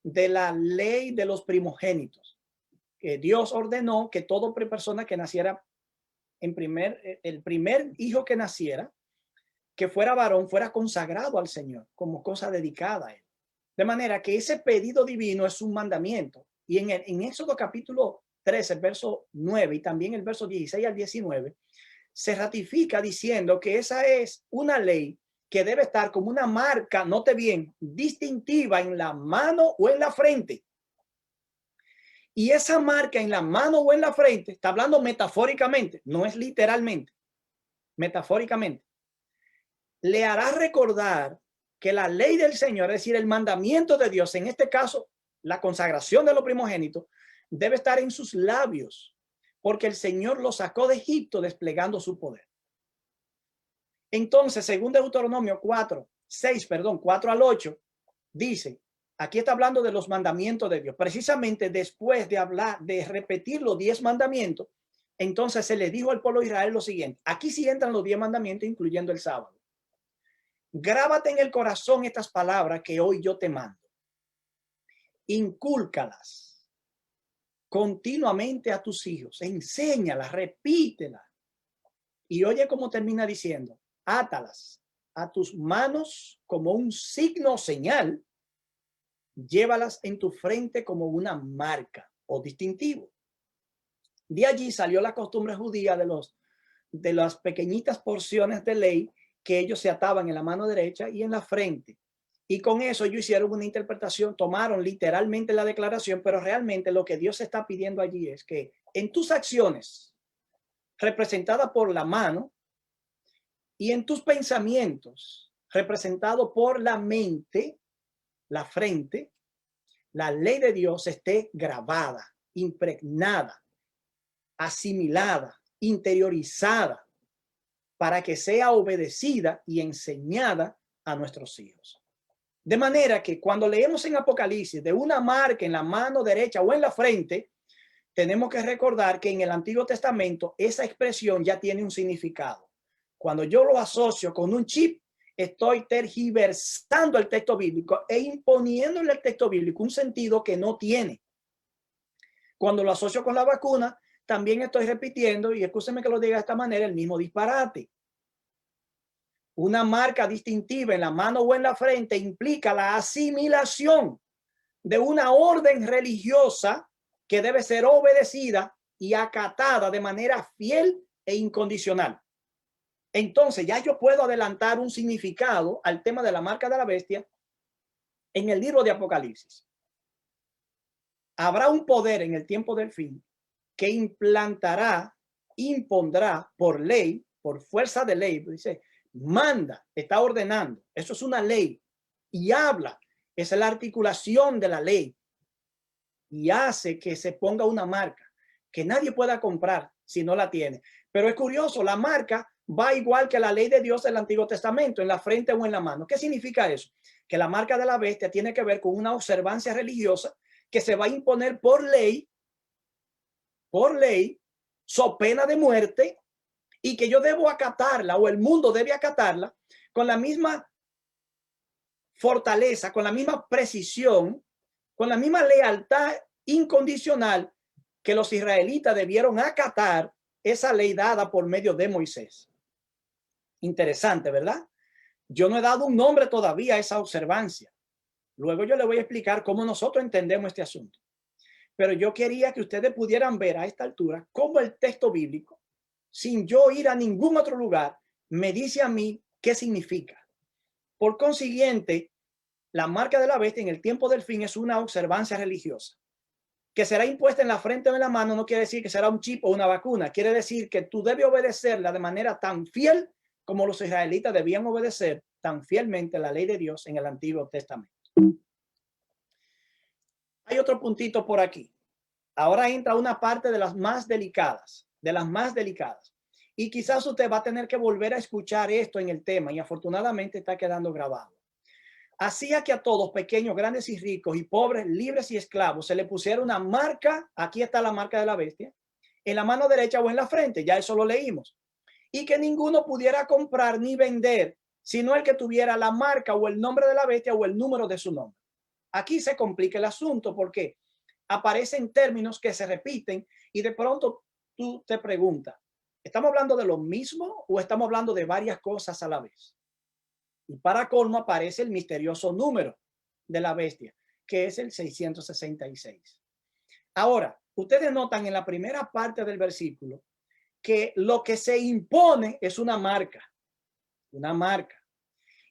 de la ley de los primogénitos, que Dios ordenó que toda persona que naciera el primer hijo que naciera, que fuera varón, fuera consagrado al Señor como cosa dedicada a él. De manera que ese pedido divino es un mandamiento. Y en Éxodo capítulo 13, verso 9 y también el verso 16 al 19, se ratifica diciendo que esa es una ley que debe estar como una marca, note bien, distintiva en la mano o en la frente. Y esa marca en la mano o en la frente, está hablando metafóricamente, no es literalmente, metafóricamente, le hará recordar que la ley del Señor, es decir, el mandamiento de Dios, en este caso, la consagración de lo primogénito, debe estar en sus labios, porque el Señor lo sacó de Egipto desplegando su poder. Entonces, según Deuteronomio 4 al 8, dice, aquí está hablando de los mandamientos de Dios. Precisamente después de hablar, de repetir los 10 mandamientos, entonces se le dijo al pueblo de Israel lo siguiente. Aquí sí entran los 10 mandamientos, incluyendo el sábado. Grábate en el corazón estas palabras que hoy yo te mando. Incúlcalas continuamente a tus hijos. Enséñalas, repítelas. Y oye cómo termina diciendo, átalas a tus manos como un signo o señal. Llévalas en tu frente como una marca o distintivo. De allí salió la costumbre judía de las pequeñitas porciones de ley que ellos se ataban en la mano derecha y en la frente. Y con eso ellos hicieron una interpretación, tomaron literalmente la declaración, pero realmente lo que Dios está pidiendo allí es que en tus acciones, representadas por la mano, y en tus pensamientos, representado por la mente, la frente, la ley de Dios esté grabada, impregnada, asimilada, interiorizada, para que sea obedecida y enseñada a nuestros hijos. De manera que cuando leemos en Apocalipsis de una marca en la mano derecha o en la frente, tenemos que recordar que en el Antiguo Testamento esa expresión ya tiene un significado. Cuando yo lo asocio con un chip, estoy tergiversando el texto bíblico e imponiéndole al texto bíblico un sentido que no tiene. Cuando lo asocio con la vacuna, también estoy repitiendo, y escúcheme que lo diga de esta manera, el mismo disparate. Una marca distintiva en la mano o en la frente implica la asimilación de una orden religiosa que debe ser obedecida y acatada de manera fiel e incondicional. Entonces ya yo puedo adelantar un significado al tema de la marca de la bestia en el libro de Apocalipsis. Habrá un poder en el tiempo del fin que impondrá por ley, por fuerza de ley, dice, manda, está ordenando, eso es una ley, y habla, esa es la articulación de la ley, y hace que se ponga una marca que nadie pueda comprar si no la tiene. Pero es curioso, la marca va igual que la ley de Dios del Antiguo Testamento, en la frente o en la mano. ¿Qué significa eso? Que la marca de la bestia tiene que ver con una observancia religiosa que se va a imponer por ley, so pena de muerte, y que yo debo acatarla, o el mundo debe acatarla, con la misma fortaleza, con la misma precisión, con la misma lealtad incondicional que los israelitas debieron acatar esa ley dada por medio de Moisés. Interesante, ¿verdad? Yo no he dado un nombre todavía a esa observancia. Luego yo le voy a explicar cómo nosotros entendemos este asunto. Pero yo quería que ustedes pudieran ver a esta altura cómo el texto bíblico, sin yo ir a ningún otro lugar, me dice a mí qué significa. Por consiguiente, la marca de la bestia en el tiempo del fin es una observancia religiosa. Que será impuesta en la frente o en la mano no quiere decir que será un chip o una vacuna. Quiere decir que tú debes obedecerla de manera tan fiel como los israelitas debían obedecer tan fielmente la ley de Dios en el Antiguo Testamento. Hay otro puntito por aquí. Ahora entra una parte de las más delicadas, Y quizás usted va a tener que volver a escuchar esto en el tema, y afortunadamente está quedando grabado. Hacía que a todos, pequeños, grandes y ricos, y pobres, libres y esclavos, se le pusiera una marca, aquí está la marca de la bestia, en la mano derecha o en la frente, ya eso lo leímos. Y que ninguno pudiera comprar ni vender, sino el que tuviera la marca o el nombre de la bestia o el número de su nombre. Aquí se complica el asunto porque aparecen términos que se repiten y de pronto tú te preguntas, ¿estamos hablando de lo mismo o estamos hablando de varias cosas a la vez? Y para colmo aparece el misterioso número de la bestia, que es el 666. Ahora, ustedes notan en la primera parte del versículo que lo que se impone es una marca.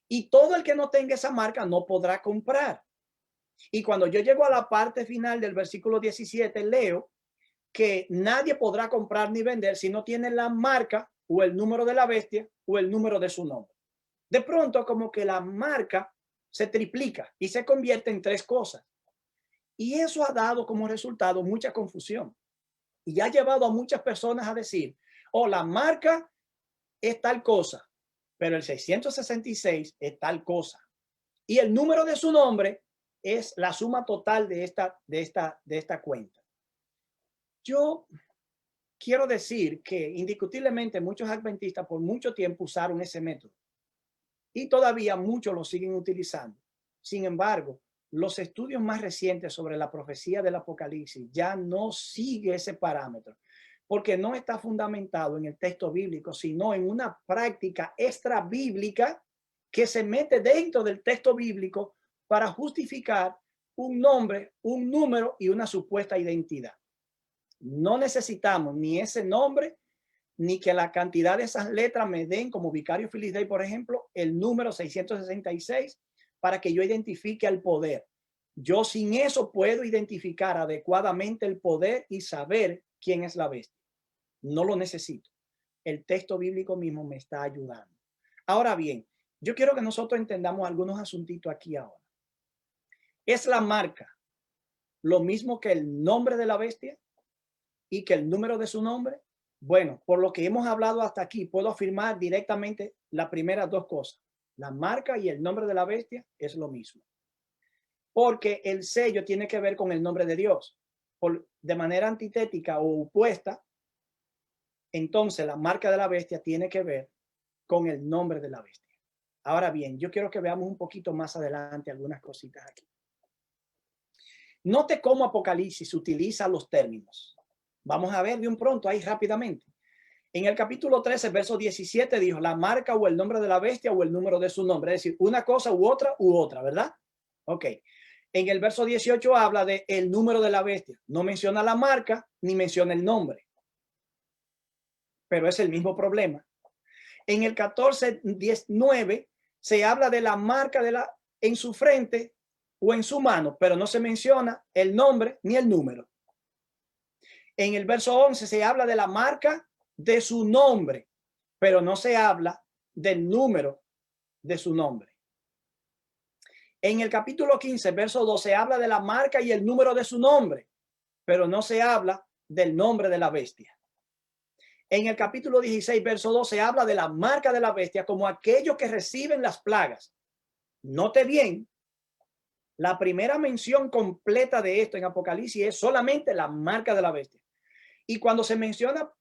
Y todo el que no tenga esa marca no podrá comprar. Y cuando yo llego a la parte final del versículo 17, leo que nadie podrá comprar ni vender si no tiene la marca o el número de la bestia o el número de su nombre. De pronto, como que la marca se triplica y se convierte en 3 cosas. Y eso ha dado como resultado mucha confusión. Y ha llevado a muchas personas a decir, oh, la marca es tal cosa, pero el 666 es tal cosa. Y el número de su nombre es la suma total de esta cuenta. Yo quiero decir que indiscutiblemente muchos adventistas por mucho tiempo usaron ese método y todavía muchos lo siguen utilizando. Sin embargo, los estudios más recientes sobre la profecía del Apocalipsis ya no sigue ese parámetro porque no está fundamentado en el texto bíblico, sino en una práctica extra bíblica que se mete dentro del texto bíblico para justificar un nombre, un número y una supuesta identidad. No necesitamos ni ese nombre, ni que la cantidad de esas letras me den, como Vicario Phyllis Day, por ejemplo, el número 666 para que yo identifique al poder. Yo sin eso puedo identificar adecuadamente el poder y saber quién es la bestia. No lo necesito. El texto bíblico mismo me está ayudando. Ahora bien, yo quiero que nosotros entendamos algunos asuntitos aquí ahora. ¿Es la marca lo mismo que el nombre de la bestia y que el número de su nombre? Bueno, por lo que hemos hablado hasta aquí, puedo afirmar directamente las primeras 2 cosas. La marca y el nombre de la bestia es lo mismo. Porque el sello tiene que ver con el nombre de Dios. De manera antitética o opuesta, entonces la marca de la bestia tiene que ver con el nombre de la bestia. Ahora bien, yo quiero que veamos un poquito más adelante algunas cositas aquí. Note cómo Apocalipsis utiliza los términos. Vamos a ver de un pronto ahí rápidamente. En el capítulo 13, verso 17 dijo la marca o el nombre de la bestia o el número de su nombre. Es decir, una cosa u otra, ¿verdad? Ok. En el verso 18 habla de el número de la bestia. No menciona la marca ni menciona el nombre. Pero es el mismo problema. En el 14:19 se habla de la marca en su frente o en su mano, pero no se menciona el nombre ni el número. En el verso 11 se habla de la marca de su nombre, pero no se habla del número de su nombre. En el capítulo 15, verso 2, se habla de la marca y el número de su nombre, pero no se habla del nombre de la bestia. En el capítulo 16, verso 2, se habla de la marca de la bestia como aquellos que reciben las plagas. Note bien, la primera mención completa de esto en Apocalipsis es solamente la marca de la bestia. Y cuando se menciona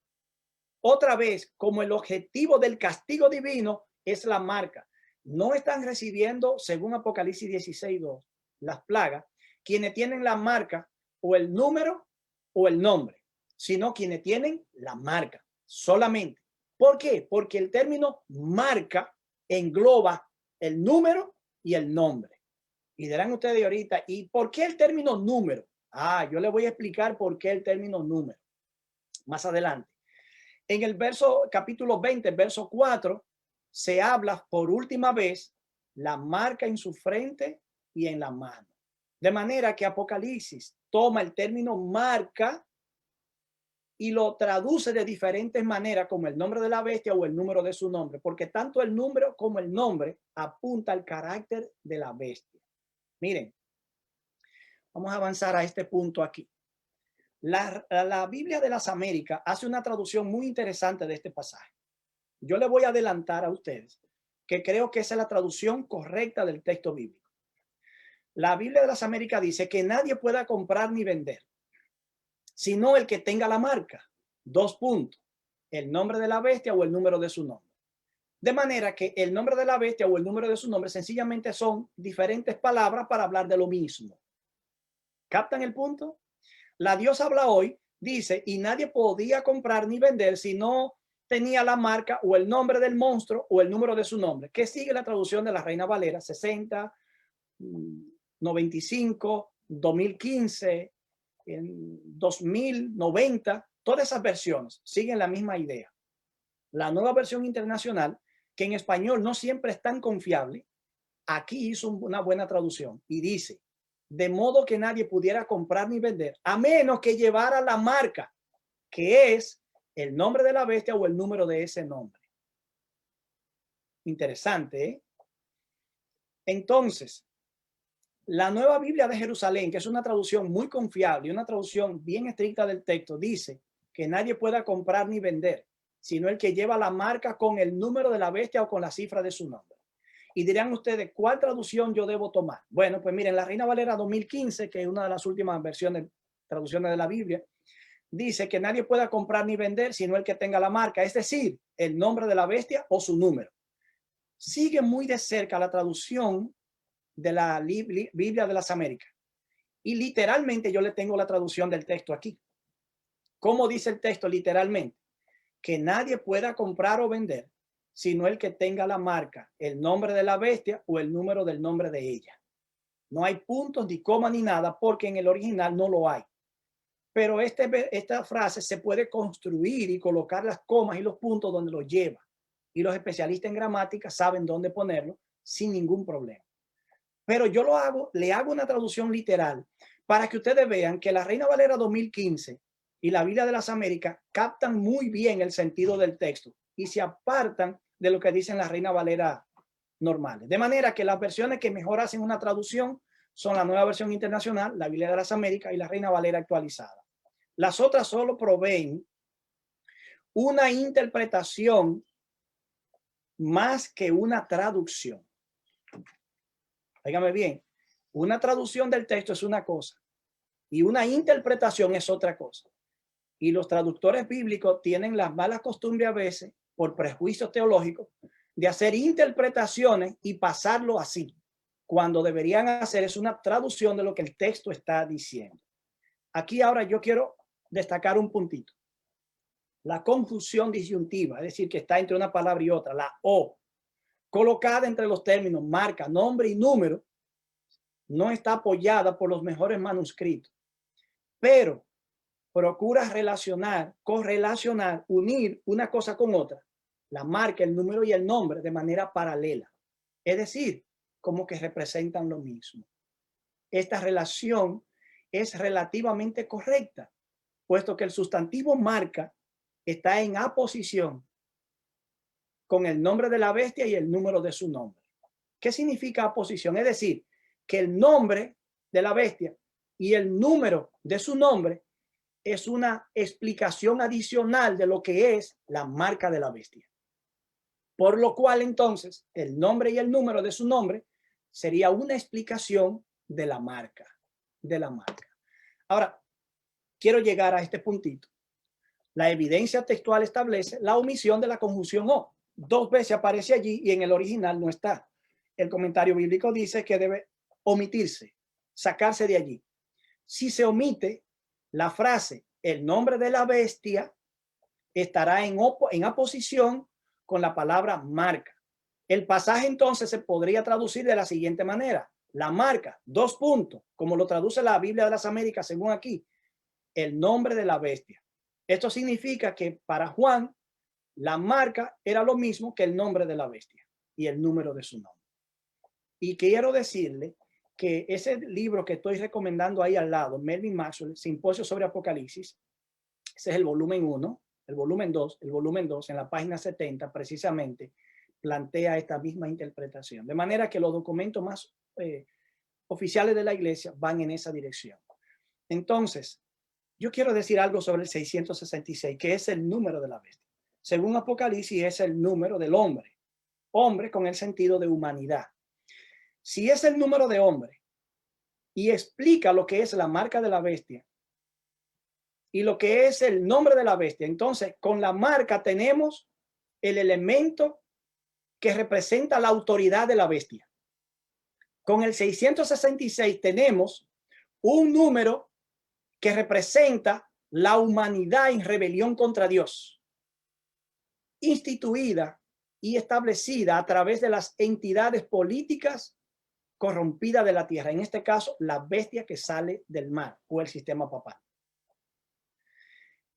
otra vez como el objetivo del castigo divino es la marca. No están recibiendo, según Apocalipsis 16:2, las plagas, quienes tienen la marca o el número o el nombre, sino quienes tienen la marca solamente. ¿Por qué? Porque el término marca engloba el número y el nombre. Y dirán ustedes ahorita, ¿y por qué el término número? Yo les voy a explicar por qué el término número más adelante. En el capítulo 20, verso 4, se habla por última vez la marca en su frente y en la mano. De manera que Apocalipsis toma el término marca y lo traduce de diferentes maneras como el nombre de la bestia o el número de su nombre, porque tanto el número como el nombre apunta al carácter de la bestia. Miren, vamos a avanzar a este punto aquí. La Biblia de las Américas hace una traducción muy interesante de este pasaje. Yo le voy a adelantar a ustedes que creo que esa es la traducción correcta del texto bíblico. La Biblia de las Américas dice que nadie pueda comprar ni vender, sino el que tenga la marca. 2 puntos. El nombre de la bestia o el número de su nombre. De manera que el nombre de la bestia o el número de su nombre sencillamente son diferentes palabras para hablar de lo mismo. ¿Captan el punto? La Dios habla hoy, dice, y nadie podía comprar ni vender si no tenía la marca o el nombre del monstruo o el número de su nombre, que sigue la traducción de la Reina Valera 60, 95, 2015, 2090, todas esas versiones siguen la misma idea. La nueva versión internacional, que en español no siempre es tan confiable, aquí hizo una buena traducción y dice, de modo que nadie pudiera comprar ni vender, a menos que llevara la marca, que es el nombre de la bestia o el número de ese nombre. Interesante, ¿eh? Entonces, la Nueva Biblia de Jerusalén, que es una traducción muy confiable y una traducción bien estricta del texto, dice que nadie pueda comprar ni vender, sino el que lleva la marca con el número de la bestia o con la cifra de su nombre. Y dirán ustedes, ¿cuál traducción yo debo tomar? Bueno, pues miren, la Reina Valera 2015, que es una de las últimas versiones, traducciones de la Biblia, dice que nadie pueda comprar ni vender, sino el que tenga la marca, es decir, el nombre de la bestia o su número. Sigue muy de cerca la traducción de la Biblia de las Américas. Y literalmente yo le tengo la traducción del texto aquí. ¿Cómo dice el texto literalmente? Que nadie pueda comprar o vender, sino el que tenga la marca, el nombre de la bestia o el número del nombre de ella. No hay puntos ni coma ni nada porque en el original no lo hay. Pero esta frase se puede construir y colocar las comas y los puntos donde lo lleva. Y los especialistas en gramática saben dónde ponerlo sin ningún problema. Pero yo le hago una traducción literal para que ustedes vean que la Reina Valera 2015 y la Biblia de las Américas captan muy bien el sentido del texto y se apartan de lo que dicen las Reina Valera normales. De manera que las versiones que mejor hacen una traducción son la Nueva Versión Internacional, la Biblia de las Américas y la Reina Valera actualizada. Las otras solo proveen una interpretación más que una traducción. Dígame bien, una traducción del texto es una cosa y una interpretación es otra cosa. Y los traductores bíblicos tienen las malas costumbres a veces, por prejuicios teológicos, de hacer interpretaciones y pasarlo así, cuando deberían hacer es una traducción de lo que el texto está diciendo. Aquí ahora yo quiero destacar un puntito. La conjunción disyuntiva, es decir, que está entre una palabra y otra, la O, colocada entre los términos marca, nombre y número, no está apoyada por los mejores manuscritos, pero procura relacionar, correlacionar, unir una cosa con otra, la marca, el número y el nombre de manera paralela. Es decir, como que representan lo mismo. Esta relación es relativamente correcta, puesto que el sustantivo marca está en aposición con el nombre de la bestia y el número de su nombre. ¿Qué significa aposición? Es decir, que el nombre de la bestia y el número de su nombre es una explicación adicional de lo que es la marca de la bestia. Por lo cual, entonces, el nombre y el número de su nombre sería una explicación de la marca, Ahora, quiero llegar a este puntito. La evidencia textual establece la omisión de la conjunción O. 2 veces aparece allí y en el original no está. El comentario bíblico dice que debe omitirse, sacarse de allí. Si se omite la frase, el nombre de la bestia estará en aposición con la palabra marca. El pasaje entonces se podría traducir de la siguiente manera. La marca, 2 puntos, como lo traduce la Biblia de las Américas según aquí, el nombre de la bestia. Esto significa que para Juan la marca era lo mismo que el nombre de la bestia y el número de su nombre. Y quiero decirle que ese libro que estoy recomendando ahí al lado, Melvin Maxwell, Simposio sobre Apocalipsis, ese es el volumen 1, el volumen 2, en la página 70 precisamente plantea esta misma interpretación. De manera que los documentos más oficiales de la iglesia van en esa dirección. Entonces, yo quiero decir algo sobre el 666, que es el número de la bestia. Según Apocalipsis, es el número del hombre. Hombre con el sentido de humanidad. Si es el número de hombre y explica lo que es la marca de la bestia y lo que es el nombre de la bestia, entonces con la marca tenemos el elemento que representa la autoridad de la bestia. Con el 666 tenemos un número que representa la humanidad en rebelión contra Dios, instituida y establecida a través de las entidades políticas corrompidas de la tierra, en este caso la bestia que sale del mar o el sistema papal.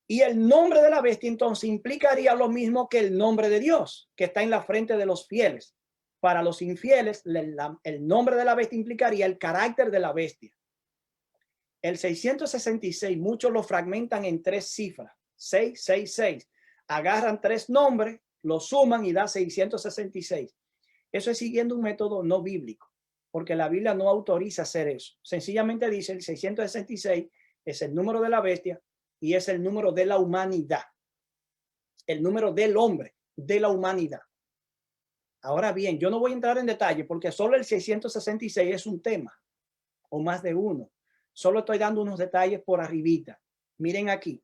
Y el nombre de la bestia entonces implicaría lo mismo que el nombre de Dios, que está en la frente de los fieles. Para los infieles, el nombre de la bestia implicaría el carácter de la bestia. El 666, muchos lo fragmentan en 3 cifras, 666. Agarran 3 nombres, lo suman y da 666. Eso es siguiendo un método no bíblico, porque la Biblia no autoriza hacer eso. Sencillamente dice el 666 es el número de la bestia y es el número de la humanidad. El número del hombre, de la humanidad. Ahora bien, yo no voy a entrar en detalle porque solo el 666 es un tema o más de uno. Solo estoy dando unos detalles por arribita. Miren aquí.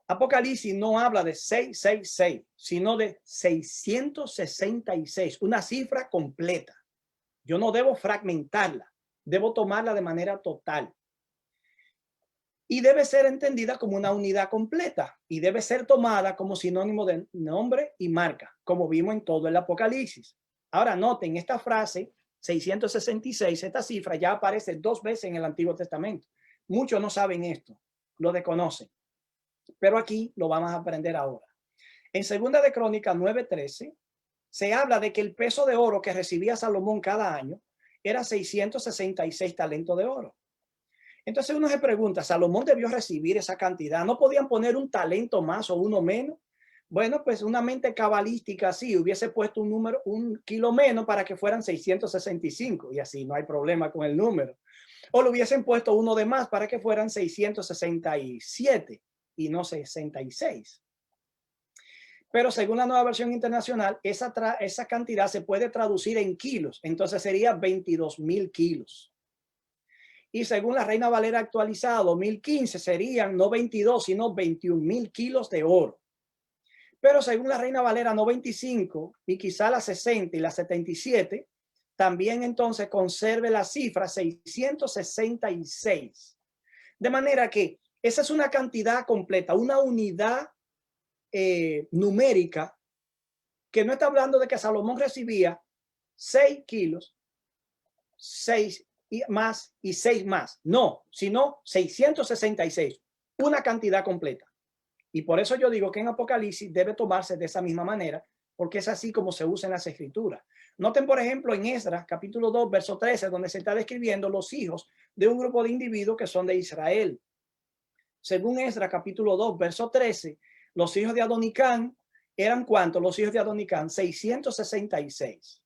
Apocalipsis no habla de 666, sino de 666, una cifra completa. Yo no debo fragmentarla, debo tomarla de manera total. Y debe ser entendida como una unidad completa y debe ser tomada como sinónimo de nombre y marca, como vimos en todo el Apocalipsis. Ahora noten esta frase, 666, esta cifra ya aparece 2 veces en el Antiguo Testamento. Muchos no saben esto, lo desconocen, pero aquí lo vamos a aprender ahora. En Segunda de Crónicas 9:13 se habla de que el peso de oro que recibía Salomón cada año era 666 talentos de oro. Entonces uno se pregunta, ¿Salomón debió recibir esa cantidad? ¿No podían poner un talento más o uno menos? Bueno, pues una mente cabalística sí hubiese puesto un kilo menos para que fueran 665 y así no hay problema con el número. O lo hubiesen puesto uno de más para que fueran 667 y no 66. Pero según la Nueva Versión Internacional, esa cantidad se puede traducir en kilos. Entonces sería 22,000 kilos. Y según la Reina Valera actualizada 2015 serían no 22, sino 21,000 kilos de oro. Pero según la Reina Valera 95 y quizá la 60 y la 77, también entonces conserve la cifra 666. De manera que esa es una cantidad completa, una unidad numérica que no está hablando de que Salomón recibía 6 kilos, 6 y más y 6 más. No, sino 666, una cantidad completa. Y por eso yo digo que en Apocalipsis debe tomarse de esa misma manera, porque es así como se usa en las escrituras. Noten, por ejemplo, en Esdras, capítulo 2, verso 13, donde se está describiendo los hijos de un grupo de individuos que son de Israel. Según Esdras, capítulo 2, verso 13, los hijos de Adonicán eran ¿cuántos? Los hijos de Adonicán, 666.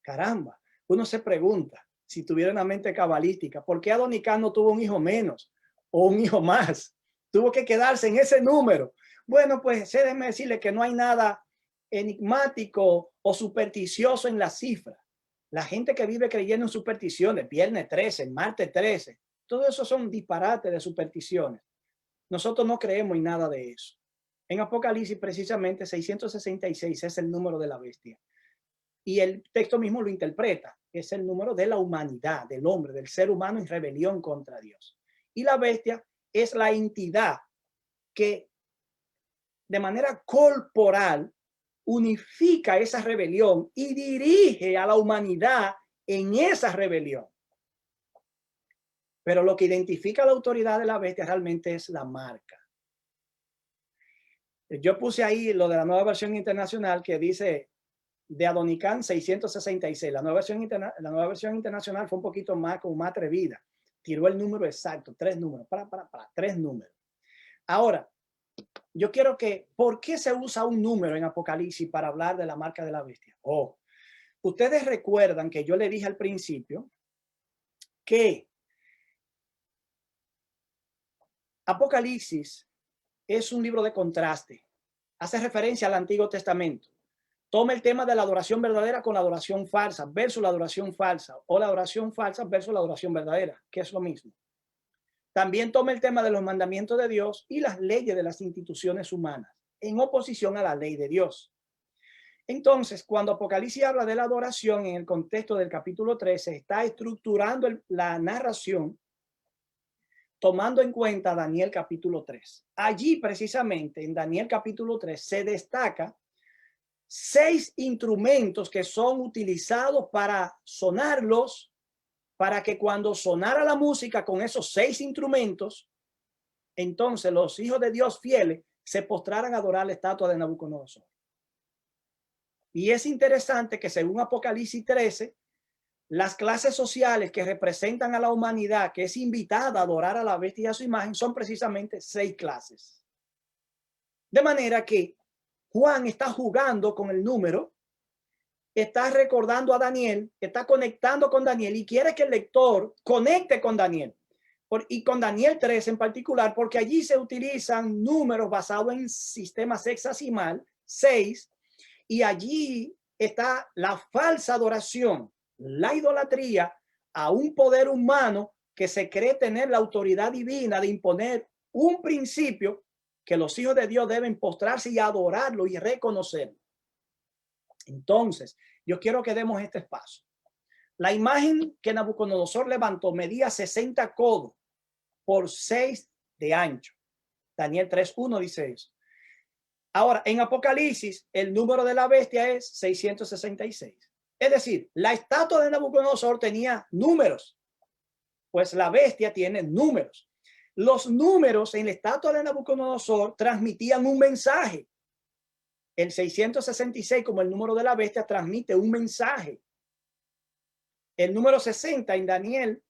Caramba, uno se pregunta, si tuviera una mente cabalística, ¿por qué Adonicán no tuvo un hijo menos o un hijo más? Tuvo que quedarse en ese número. Bueno, pues déjenme decirle que no hay nada enigmático o supersticioso en la cifra. La gente que vive creyendo en supersticiones, viernes 13, martes 13, todo eso son disparates de supersticiones. Nosotros no creemos en nada de eso. En Apocalipsis precisamente 666 es el número de la bestia. Y el texto mismo lo interpreta. Es el número de la humanidad, del hombre, del ser humano en rebelión contra Dios. Y la bestia es la entidad que de manera corporal unifica esa rebelión y dirige a la humanidad en esa rebelión. Pero lo que identifica la autoridad de la bestia realmente es la marca. Yo puse ahí lo de la Nueva Versión Internacional que dice de Adonicán 666. La nueva versión internacional fue un poquito más, como más atrevida. Tiró el número exacto, 3 números, 3 números. Ahora, yo quiero que, ¿por qué se usa un número en Apocalipsis para hablar de la marca de la bestia? Oh, ustedes recuerdan que yo le dije al principio que Apocalipsis es un libro de contraste. Hace referencia al Antiguo Testamento. Toma el tema de la adoración verdadera con la adoración falsa versus la adoración falsa o la adoración falsa versus la adoración verdadera, que es lo mismo. También toma el tema de los mandamientos de Dios y las leyes de las instituciones humanas en oposición a la ley de Dios. Entonces, cuando Apocalipsis habla de la adoración en el contexto del capítulo 13, está estructurando la narración tomando en cuenta Daniel capítulo 3. Allí precisamente en Daniel capítulo 3 se destaca 6 instrumentos que son utilizados para sonarlos, para que cuando sonara la música con esos 6 instrumentos, entonces los hijos de Dios fieles se postraran a adorar la estatua de Nabucodonosor. Y es interesante que según Apocalipsis 13, Las clases sociales que representan a la humanidad, que es invitada a adorar a la bestia y a su imagen, son precisamente 6 clases. De manera que Juan está jugando con el número, está recordando a Daniel, está conectando con Daniel y quiere que el lector conecte con Daniel. Y con Daniel 3 en particular, porque allí se utilizan números basados en sistema sexagesimal, 6, y allí está la falsa adoración, la idolatría a un poder humano que se cree tener la autoridad divina de imponer un principio que los hijos de Dios deben postrarse y adorarlo y reconocerlo. Entonces, yo quiero que demos este espacio. La imagen que Nabucodonosor levantó medía 60 codos por 6 de ancho. Daniel 3:1 dice eso. Ahora, en Apocalipsis, el número de la bestia es 666. Es decir, la estatua de Nabucodonosor tenía números, pues la bestia tiene números. Los números en la estatua de Nabucodonosor transmitían un mensaje. El 666, como el número de la bestia, transmite un mensaje. El número 60 en Daniel,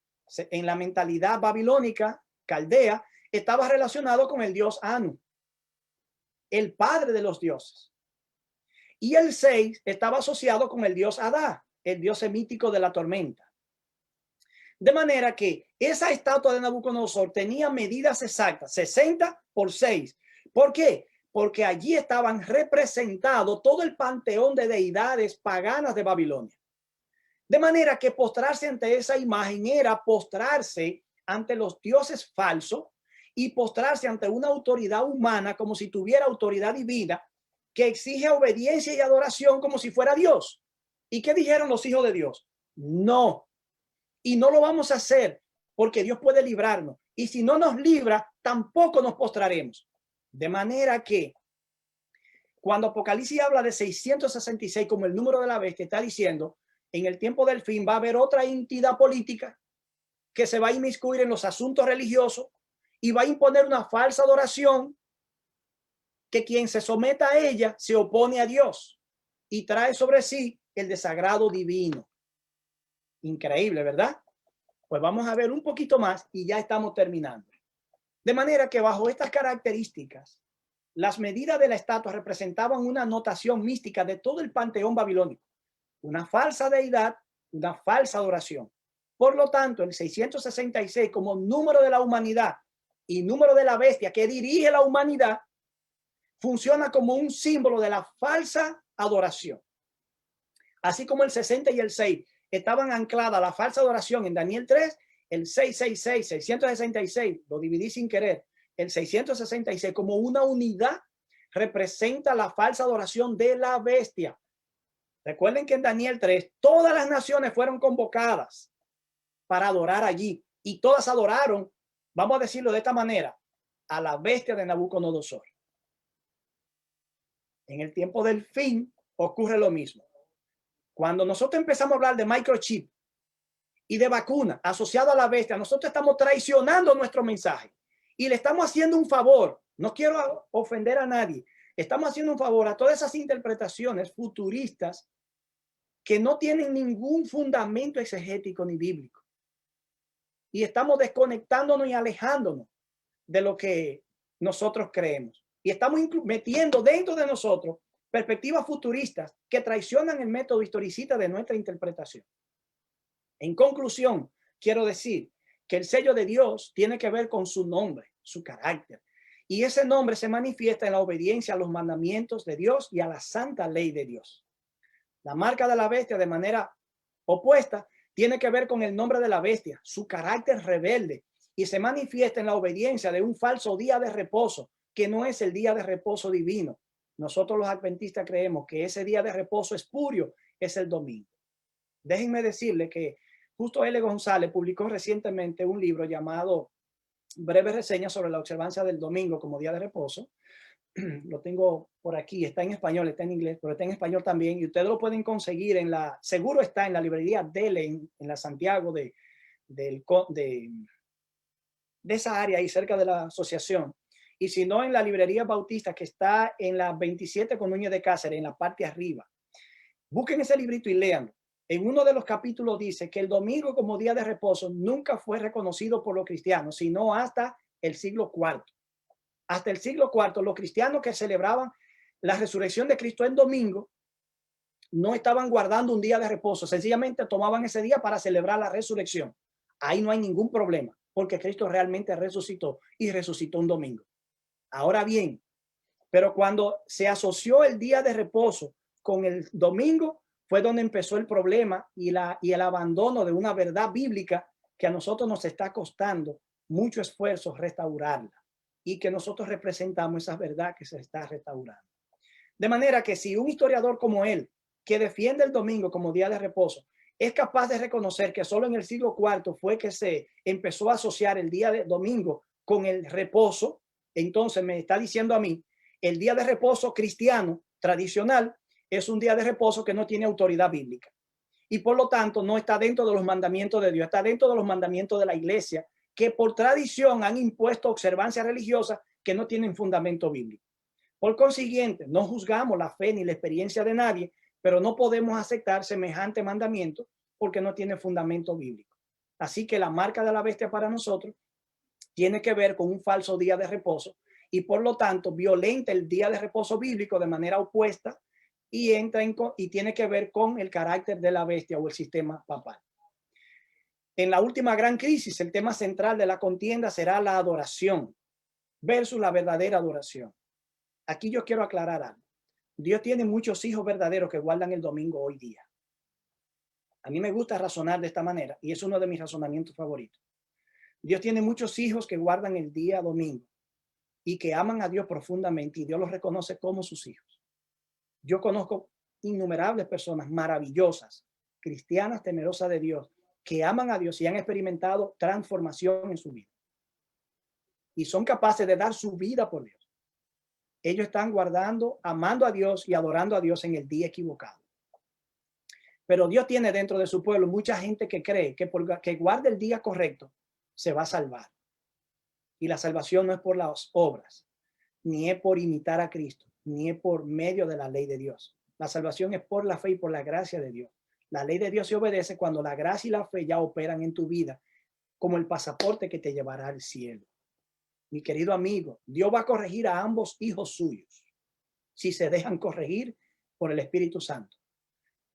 en la mentalidad babilónica, caldea, estaba relacionado con el dios Anu, el padre de los dioses. Y el 6 estaba asociado con el dios Adá, el dios semítico de la tormenta. De manera que esa estatua de Nabucodonosor tenía medidas exactas, 60 por 6. ¿Por qué? Porque allí estaban representados todo el panteón de deidades paganas de Babilonia. De manera que postrarse ante esa imagen era postrarse ante los dioses falsos y postrarse ante una autoridad humana como si tuviera autoridad divina que exige obediencia y adoración como si fuera Dios. ¿Y qué dijeron los hijos de Dios? No. Y no lo vamos a hacer porque Dios puede librarnos. Y si no nos libra, tampoco nos postraremos. De manera que cuando Apocalipsis habla de 666 como el número de la bestia, está diciendo, en el tiempo del fin va a haber otra entidad política que se va a inmiscuir en los asuntos religiosos y va a imponer una falsa adoración que quien se someta a ella se opone a Dios y trae sobre sí el desagrado divino. Increíble, ¿verdad? Pues vamos a ver un poquito más y ya estamos terminando. De manera que bajo estas características, las medidas de la estatua representaban una notación mística de todo el panteón babilónico, una falsa deidad, una falsa adoración. Por lo tanto, el 666 como número de la humanidad y número de la bestia que dirige la humanidad funciona como un símbolo de la falsa adoración. Así como el 60 y el 6 estaban ancladas a la falsa adoración en Daniel 3, el 666, 666, lo dividí sin querer, el 666 como una unidad representa la falsa adoración de la bestia. Recuerden que en Daniel 3 todas las naciones fueron convocadas para adorar allí y todas adoraron, vamos a decirlo de esta manera, a la bestia de Nabucodonosor. En el tiempo del fin ocurre lo mismo. Cuando nosotros empezamos a hablar de microchip y de vacuna asociada a la bestia, nosotros estamos traicionando nuestro mensaje y le estamos haciendo un favor. No quiero ofender a nadie. Estamos haciendo un favor a todas esas interpretaciones futuristas que no tienen ningún fundamento exegético ni bíblico. Y estamos desconectándonos y alejándonos de lo que nosotros creemos. Y estamos metiendo dentro de nosotros perspectivas futuristas que traicionan el método historicista de nuestra interpretación. En conclusión, quiero decir que el sello de Dios tiene que ver con su nombre, su carácter. Y ese nombre se manifiesta en la obediencia a los mandamientos de Dios y a la santa ley de Dios. La marca de la bestia, de manera opuesta, tiene que ver con el nombre de la bestia, su carácter rebelde, y se manifiesta en la obediencia de un falso día de reposo, que no es el día de reposo divino. Nosotros los adventistas creemos que ese día de reposo espurio es el domingo. Déjenme decirle que justo L. González publicó recientemente un libro llamado Breve reseña sobre la observancia del domingo como día de reposo. Lo tengo por aquí, está en español, está en inglés, pero está en español también, y ustedes lo pueden conseguir seguro está en la librería Dele en la Santiago de esa área ahí cerca de la asociación, y si no en la librería Bautista que está en la 27 con Núñez de Cáceres, en la parte arriba. Busquen ese librito y léanlo. en uno de los capítulos dice que el domingo como día de reposo nunca fue reconocido por los cristianos, sino hasta el siglo IV. Hasta el siglo IV, los cristianos que celebraban la resurrección de Cristo en domingo no estaban guardando un día de reposo, sencillamente tomaban ese día para celebrar la resurrección. Ahí no hay ningún problema, porque Cristo realmente resucitó y resucitó un domingo. Ahora bien, pero cuando se asoció el día de reposo con el domingo, fue donde empezó el problema y el abandono de una verdad bíblica que a nosotros nos está costando mucho esfuerzo restaurarla, y que nosotros representamos esa verdad que se está restaurando. De manera que si un historiador como él, que defiende el domingo como día de reposo, es capaz de reconocer que solo en el siglo IV fue que se empezó a asociar el día de domingo con el reposo, entonces me está diciendo a mí, el día de reposo cristiano tradicional es un día de reposo que no tiene autoridad bíblica y por lo tanto no está dentro de los mandamientos de Dios, está dentro de los mandamientos de la iglesia, que por tradición han impuesto observancias religiosas que no tienen fundamento bíblico. Por consiguiente, no juzgamos la fe ni la experiencia de nadie, pero no podemos aceptar semejante mandamiento porque no tiene fundamento bíblico. Así que la marca de la bestia para nosotros tiene que ver con un falso día de reposo y por lo tanto violenta el día de reposo bíblico de manera opuesta y y tiene que ver con el carácter de la bestia o el sistema papal. En la última gran crisis, el tema central de la contienda será la adoración versus la verdadera adoración. Aquí yo quiero aclarar algo. Dios tiene muchos hijos verdaderos que guardan el domingo hoy día. A mí me gusta razonar de esta manera y es uno de mis razonamientos favoritos. Dios tiene muchos hijos que guardan el día domingo y que aman a Dios profundamente y Dios los reconoce como sus hijos. Yo conozco innumerables personas maravillosas, cristianas temerosas de Dios, que aman a Dios y han experimentado transformación en su vida. Y son capaces de dar su vida por Dios. Ellos están guardando, amando a Dios y adorando a Dios en el día equivocado. Pero Dios tiene dentro de su pueblo mucha gente que cree que porque guarde el día correcto se va a salvar. Y la salvación no es por las obras, ni es por imitar a Cristo, ni es por medio de la ley de Dios. La salvación es por la fe y por la gracia de Dios. La ley de Dios se obedece cuando la gracia y la fe ya operan en tu vida como el pasaporte que te llevará al cielo. Mi querido amigo, Dios va a corregir a ambos hijos suyos si se dejan corregir por el Espíritu Santo.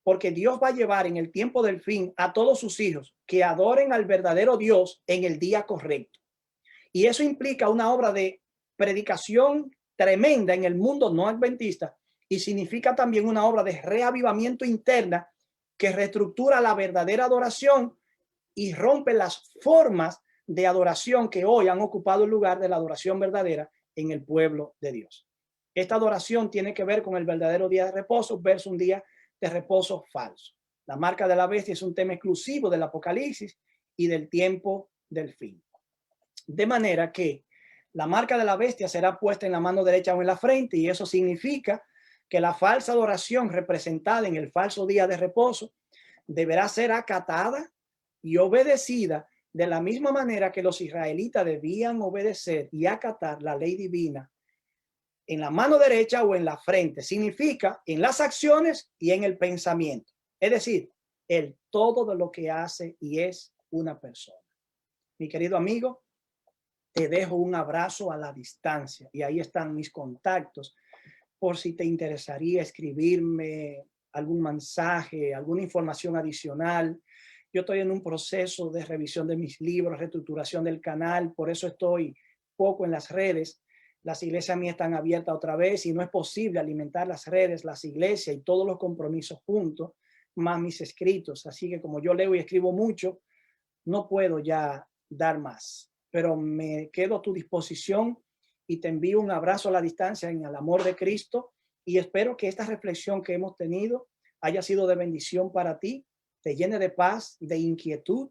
Porque Dios va a llevar en el tiempo del fin a todos sus hijos que adoren al verdadero Dios en el día correcto. Y eso implica una obra de predicación tremenda en el mundo no adventista y significa también una obra de reavivamiento interna que reestructura la verdadera adoración y rompe las formas de adoración que hoy han ocupado el lugar de la adoración verdadera en el pueblo de Dios. Esta adoración tiene que ver con el verdadero día de reposo versus un día de reposo falso. La marca de la bestia es un tema exclusivo del Apocalipsis y del tiempo del fin. De manera que la marca de la bestia será puesta en la mano derecha o en la frente, y eso significa que la falsa adoración representada en el falso día de reposo deberá ser acatada y obedecida de la misma manera que los israelitas debían obedecer y acatar la ley divina en la mano derecha o en la frente. Significa en las acciones y en el pensamiento. Es decir, el todo de lo que hace y es una persona. Mi querido amigo, te dejo un abrazo a la distancia y ahí están mis contactos por si te interesaría escribirme algún mensaje, alguna información adicional. Yo estoy en un proceso de revisión de mis libros, reestructuración del canal, por eso estoy poco en las redes. Las iglesias mías están abiertas otra vez y no es posible alimentar las redes, las iglesias y todos los compromisos juntos, más mis escritos. Así que como yo leo y escribo mucho, no puedo ya dar más. Pero me quedo a tu disposición y te envío un abrazo a la distancia en el amor de Cristo y espero que esta reflexión que hemos tenido haya sido de bendición para ti, te llene de paz, de inquietud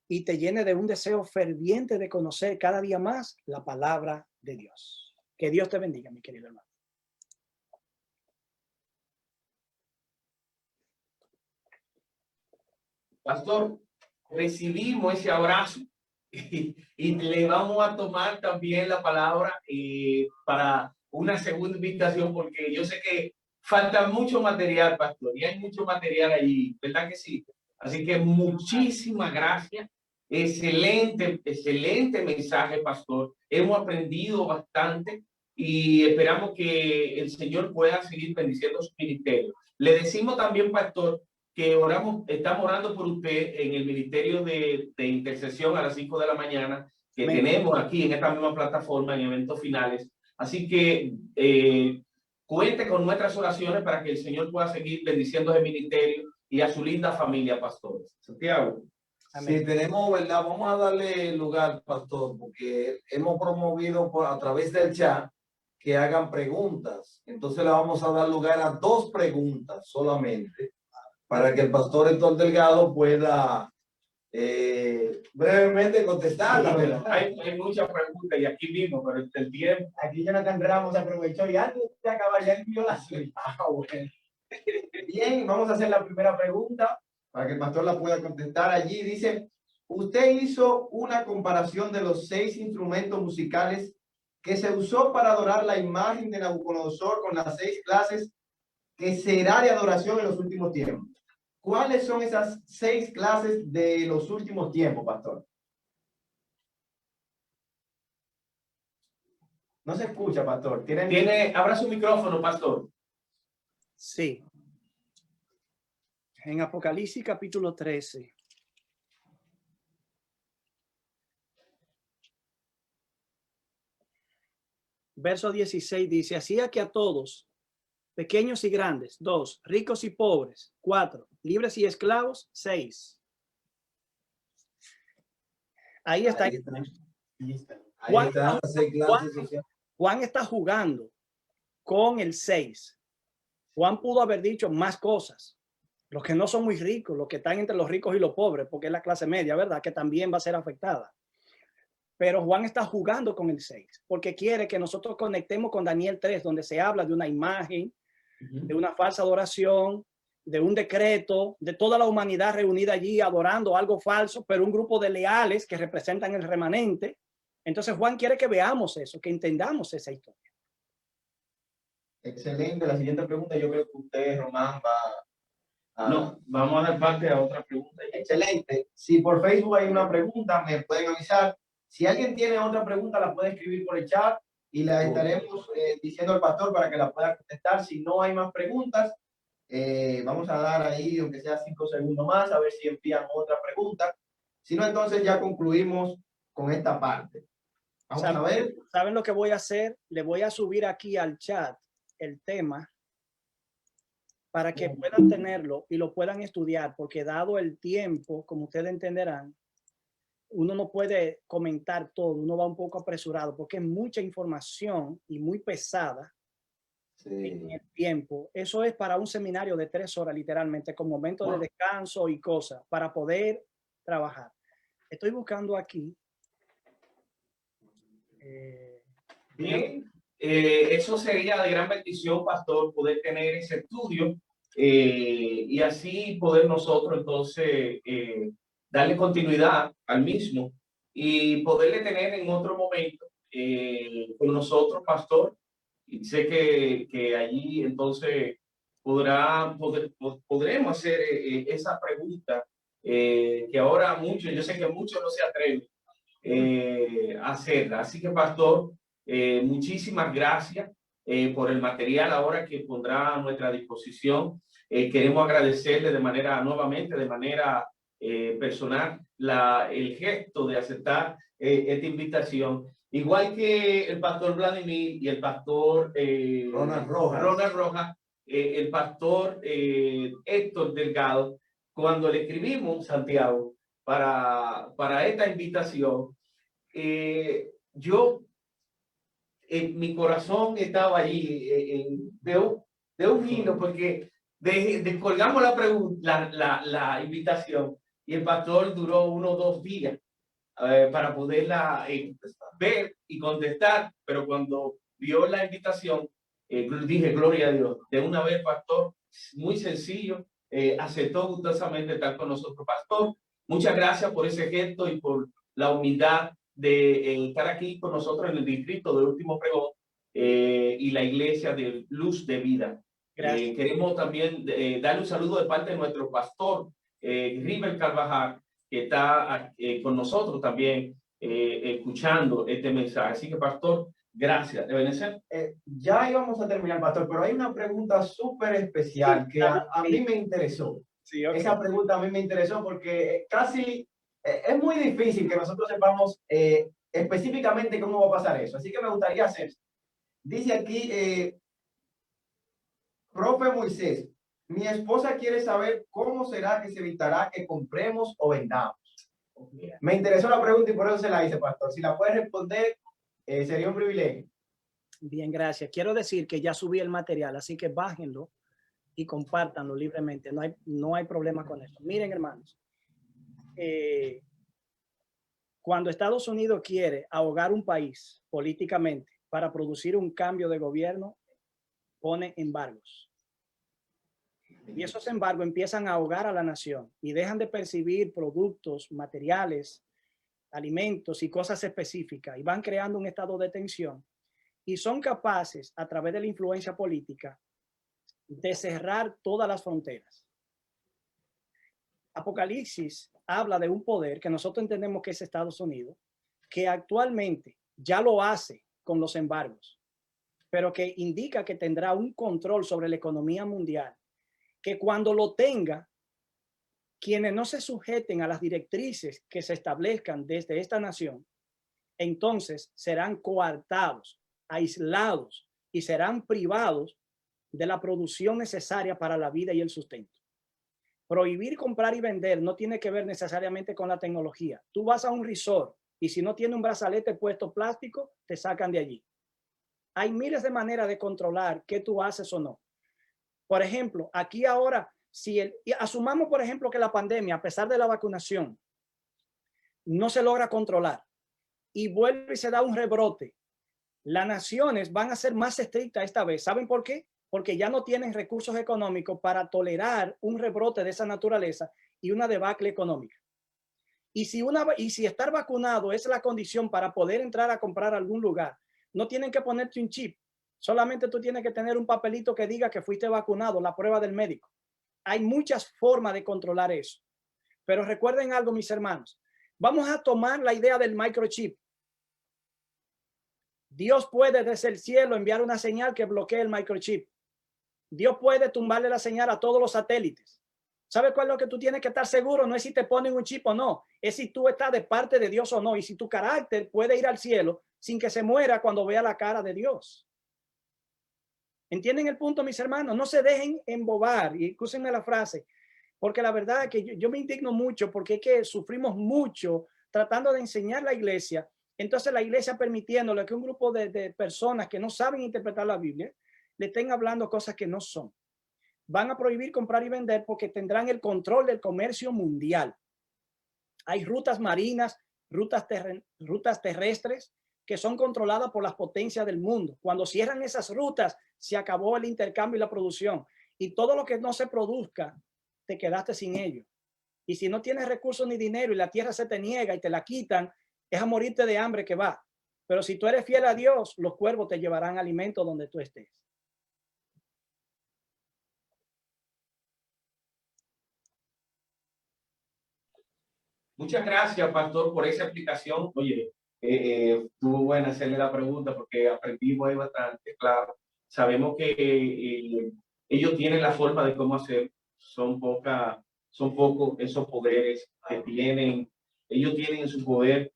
y te llene de un deseo ferviente de conocer cada día más la palabra de Dios. Que Dios te bendiga, mi querido hermano. Pastor, recibimos ese abrazo y le vamos a tomar también la palabra para una segunda invitación, porque yo sé que falta mucho material, pastor, y hay mucho material allí, ¿verdad que sí? Así que muchísimas gracias. Excelente, excelente mensaje, pastor. Hemos aprendido bastante y esperamos que el Señor pueda seguir bendiciendo su ministerio. Le decimos también, pastor, que estamos orando por usted en el ministerio de intercesión a las 5 de la mañana que Amén. tenemos aquí en esta misma plataforma en eventos finales. Así que cuente con nuestras oraciones para que el Señor pueda seguir bendiciendo el ministerio y a su linda familia, pastores. Santiago. Si tenemos, ¿verdad? Vamos a darle lugar, pastor, porque hemos promovido a través del chat que hagan preguntas. Entonces le vamos a dar lugar a 2 preguntas solamente para que el pastor Héctor Delgado pueda brevemente contestarla. Sí, hay muchas preguntas y aquí mismo, pero el tiempo. Aquí Jonathan Ramos aprovechó y antes de acabar ya envió la suya. Bueno. Bien, vamos a hacer la primera pregunta para que el pastor la pueda contestar. Allí dice, usted hizo una comparación de los 6 instrumentos musicales que se usó para adorar la imagen de Nabucodonosor con las 6 clases que será de adoración en los últimos tiempos. ¿Cuáles son esas 6 clases de los últimos tiempos, pastor? No se escucha, pastor. Abra su micrófono, pastor. Sí. En Apocalipsis capítulo 13. Verso 16 dice, así que a todos, pequeños y grandes, 2, ricos y pobres, 4, libres y esclavos, 6. Ahí está. Juan está jugando con el 6. Juan pudo haber dicho más cosas. Los que no son muy ricos, los que están entre los ricos y los pobres, porque es la clase media, ¿verdad? Que también va a ser afectada. Pero Juan está jugando con el 6, porque quiere que nosotros conectemos con Daniel 3, donde se habla de una imagen, de una falsa adoración, de un decreto, de toda la humanidad reunida allí adorando algo falso, pero un grupo de leales que representan el remanente. Entonces Juan quiere que veamos eso, que entendamos esa historia. Excelente. La siguiente pregunta, yo creo que usted, Román, va No, vamos a dar parte a otra pregunta. Excelente. Si por Facebook hay una pregunta, me pueden avisar. Si alguien tiene otra pregunta, la puede escribir por el chat y la estaremos diciendo al pastor para que la pueda contestar. Si no hay más preguntas, vamos a dar ahí, aunque sea 5 segundos más, a ver si envían otra pregunta. Si no, entonces ya concluimos con esta parte. Vamos a ver. ¿Saben lo que voy a hacer? Le voy a subir aquí al chat el tema para que puedan tenerlo y lo puedan estudiar, porque dado el tiempo, como ustedes entenderán, uno no puede comentar todo, uno va un poco apresurado, porque es mucha información y muy pesada en el tiempo. Eso es para un seminario de 3 horas, literalmente, con momentos de descanso y cosas, para poder trabajar. Estoy buscando aquí. Bien, eso sería de gran bendición, pastor, poder tener ese estudio y así poder nosotros entonces darle continuidad al mismo y poderle tener en otro momento con nosotros, pastor. Y sé que allí entonces podremos hacer esa pregunta que ahora muchos, yo sé que muchos no se atreven a hacerla. Así que, pastor, muchísimas gracias por el material ahora que pondrá a nuestra disposición. Queremos agradecerle nuevamente, de manera personal, el gesto de aceptar esta invitación. Igual que el pastor Vladimir y el pastor Ronald Rojas, el pastor Héctor Delgado, cuando le escribimos, Santiago, para esta invitación, mi corazón estaba allí de un hilo, porque descolgamos la invitación y el pastor duró 1 o 2 días para poderla ver y contestar, pero cuando vio la invitación, dije, gloria a Dios, de una vez, pastor, muy sencillo, aceptó gustosamente estar con nosotros. Pastor, muchas gracias por ese gesto y por la humildad de estar aquí con nosotros en el distrito del Último Pregón y la iglesia de Luz de Vida. Gracias. Queremos también darle un saludo de parte de nuestro pastor, River Carvajal, que está con nosotros también escuchando este mensaje. Así que, pastor, gracias. ¿Deben ser? Ya íbamos a terminar, pastor, pero hay una pregunta súper especial que a mí me interesó. Sí, okay. Esa pregunta a mí me interesó porque casi es muy difícil que nosotros sepamos específicamente cómo va a pasar eso. Así que me gustaría hacer. Dice aquí, profe Moisés, mi esposa quiere saber cómo será que se evitará que compremos o vendamos. Me interesó la pregunta y por eso se la hice, pastor. Si la puede responder, sería un privilegio. Bien, gracias. Quiero decir que ya subí el material, así que bájenlo y compártanlo libremente. No hay problema con eso. Miren, hermanos, cuando Estados Unidos quiere ahogar un país políticamente para producir un cambio de gobierno, pone embargos. Y esos embargos empiezan a ahogar a la nación y dejan de percibir productos, materiales, alimentos y cosas específicas y van creando un estado de tensión y son capaces, a través de la influencia política, de cerrar todas las fronteras. Apocalipsis habla de un poder que nosotros entendemos que es Estados Unidos, que actualmente ya lo hace con los embargos, pero que indica que tendrá un control sobre la economía mundial, que cuando lo tenga, quienes no se sujeten a las directrices que se establezcan desde esta nación, entonces serán coartados, aislados y serán privados de la producción necesaria para la vida y el sustento. Prohibir comprar y vender no tiene que ver necesariamente con la tecnología. Tú vas a un resort y si no tiene un brazalete puesto plástico, te sacan de allí. Hay miles de maneras de controlar qué tú haces o no. Por ejemplo, aquí ahora, asumamos, por ejemplo, que la pandemia, a pesar de la vacunación, no se logra controlar y vuelve y se da un rebrote. Las naciones van a ser más estrictas esta vez. ¿Saben por qué? Porque ya no tienen recursos económicos para tolerar un rebrote de esa naturaleza y una debacle económica. Y si estar vacunado es la condición para poder entrar a comprar a algún lugar, no tienen que ponerte un chip. Solamente tú tienes que tener un papelito que diga que fuiste vacunado, la prueba del médico. Hay muchas formas de controlar eso. Pero recuerden algo, mis hermanos. Vamos a tomar la idea del microchip. Dios puede desde el cielo enviar una señal que bloquee el microchip. Dios puede tumbarle la señal a todos los satélites. ¿Sabes cuál es lo que tú tienes que estar seguro? No es si te ponen un chip o no, es si tú estás de parte de Dios o no, y si tu carácter puede ir al cielo sin que se muera cuando vea la cara de Dios. ¿Entienden el punto, mis hermanos? No se dejen embobar, y escúchenme la frase, porque la verdad es que yo me indigno mucho porque es que sufrimos mucho tratando de enseñar la iglesia. Entonces la iglesia permitiéndole que un grupo de personas que no saben interpretar la Biblia le estén hablando cosas que no son. Van a prohibir comprar y vender porque tendrán el control del comercio mundial. Hay rutas marinas, rutas terrestres que son controladas por las potencias del mundo. Cuando cierran esas rutas, se acabó el intercambio y la producción. Y todo lo que no se produzca, te quedaste sin ello. Y si no tienes recursos ni dinero y la tierra se te niega y te la quitan, es a morirte de hambre que va. Pero si tú eres fiel a Dios, los cuervos te llevarán alimento donde tú estés. Muchas gracias, pastor, por esa explicación. Oye, estuvo bueno hacerle la pregunta porque aprendimos ahí bastante, claro. Sabemos que ellos tienen la forma de cómo hacer. Son pocos esos poderes que tienen. Ellos tienen en su poder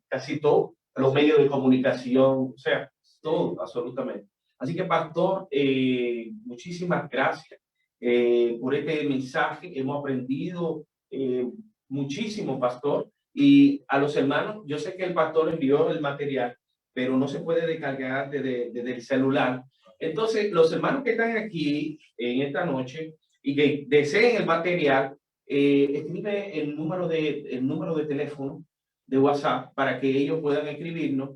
casi todos los medios de comunicación, o sea, todo, absolutamente. Así que, pastor, muchísimas gracias por este mensaje. Hemos aprendido muchísimo, pastor. Y a los hermanos, yo sé que el pastor envió el material, pero no se puede descargar desde el celular. Entonces, los hermanos que están aquí en esta noche y que deseen el material, escribe el número de teléfono de WhatsApp para que ellos puedan escribirnos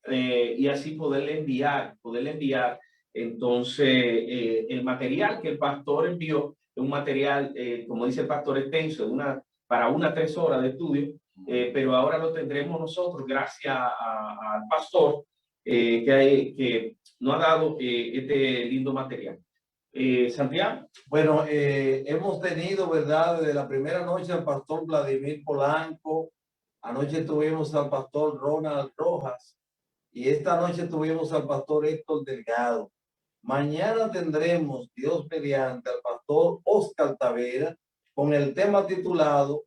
y así poderle enviar entonces el material que el pastor envió, un material, como dice el pastor, extenso, para 1 a 3 horas de estudio, pero ahora lo tendremos nosotros gracias al pastor que nos ha dado este lindo material. Santiago. Bueno, hemos tenido, ¿verdad? Desde la primera noche al pastor Vladimir Polanco, anoche tuvimos al pastor Ronald Rojas y esta noche tuvimos al pastor Héctor Delgado. Mañana tendremos, Dios mediante, al pastor Oscar Tavera con el tema titulado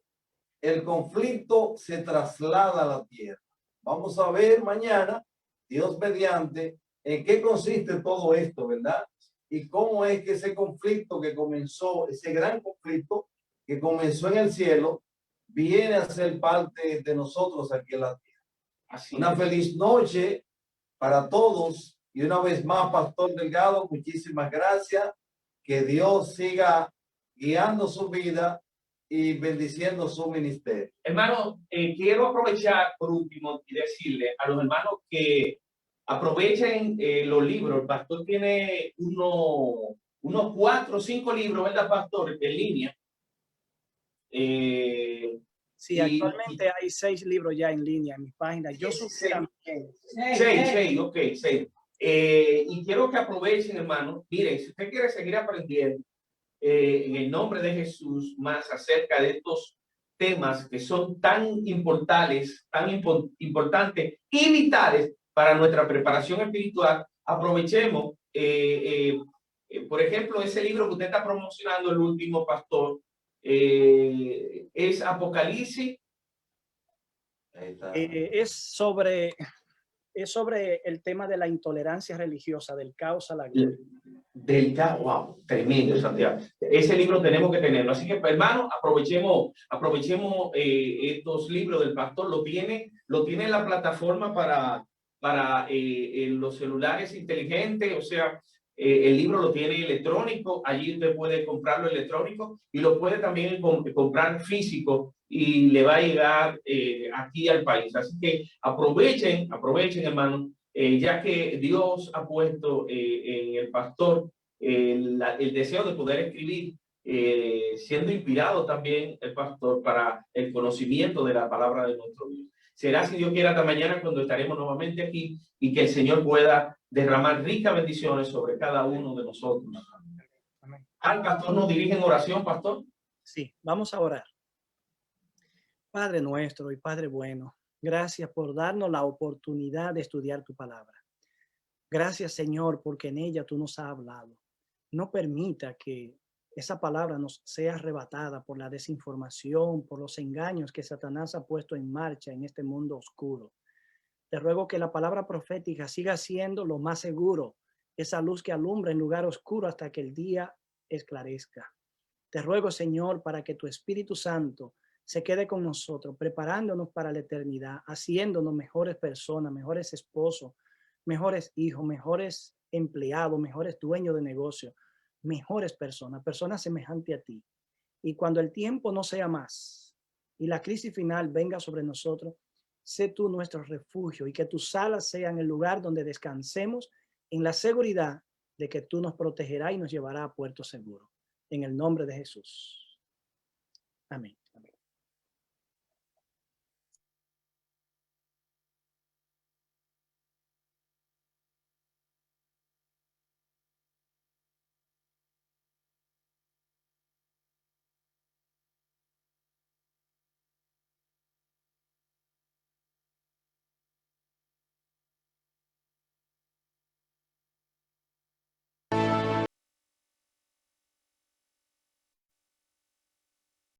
El conflicto se traslada a la tierra. Vamos a ver mañana, Dios mediante, en qué consiste todo esto, ¿verdad? Y cómo es que ese conflicto que comenzó, ese gran conflicto que comenzó en el cielo, viene a ser parte de nosotros aquí en la tierra. Así Una es. feliz noche para todos. Y una vez más, Pastor Delgado, muchísimas gracias. Que Dios siga guiando su vida y bendiciendo su ministerio. Hermano, quiero aprovechar por último y decirle a los hermanos que aprovechen los libros. El pastor tiene unos 4 o 5 libros, ¿verdad, pastor? En línea. Sí, actualmente hay 6 libros ya en línea en mi página. Yo subí también. 6, ok, 6. Y quiero que aprovechen, hermano. Miren, si usted quiere seguir aprendiendo en el nombre de Jesús más acerca de estos temas que son tan importantes, importantes y vitales para nuestra preparación espiritual, aprovechemos, por ejemplo, ese libro que usted está promocionando, el último, pastor, es Apocalipsis. Es sobre el tema de la intolerancia religiosa, del caos a la gloria. Wow, tremendo, Santiago. Ese libro tenemos que tenerlo. Así que, hermano, aprovechemos estos libros del pastor. Lo tiene en la plataforma para los celulares inteligentes. O sea, el libro lo tiene electrónico. Allí usted puede comprarlo electrónico y lo puede también comprar físico y le va a llegar aquí al país. Así que aprovechen, hermano. Ya que Dios ha puesto en el pastor el deseo de poder escribir, siendo inspirado también el pastor para el conocimiento de la palabra de nuestro Dios. Será, si Dios quiere, hasta mañana cuando estaremos nuevamente aquí y que el Señor pueda derramar ricas bendiciones sobre cada uno de nosotros. Al pastor nos dirige en oración, pastor. Sí, vamos a orar. Padre nuestro y Padre bueno, gracias por darnos la oportunidad de estudiar tu palabra. Gracias, Señor, porque en ella tú nos has hablado. No permita que esa palabra nos sea arrebatada por la desinformación, por los engaños que Satanás ha puesto en marcha en este mundo oscuro. Te ruego que la palabra profética siga siendo lo más seguro, esa luz que alumbra en lugar oscuro hasta que el día esclarezca. Te ruego, Señor, para que tu Espíritu Santo se quede con nosotros, preparándonos para la eternidad, haciéndonos mejores personas, mejores esposos, mejores hijos, mejores empleados, mejores dueños de negocio, mejores personas, personas semejantes a ti. Y cuando el tiempo no sea más y la crisis final venga sobre nosotros, sé tú nuestro refugio y que tus alas sean el lugar donde descansemos en la seguridad de que tú nos protegerás y nos llevarás a puerto seguro. En el nombre de Jesús. Amén.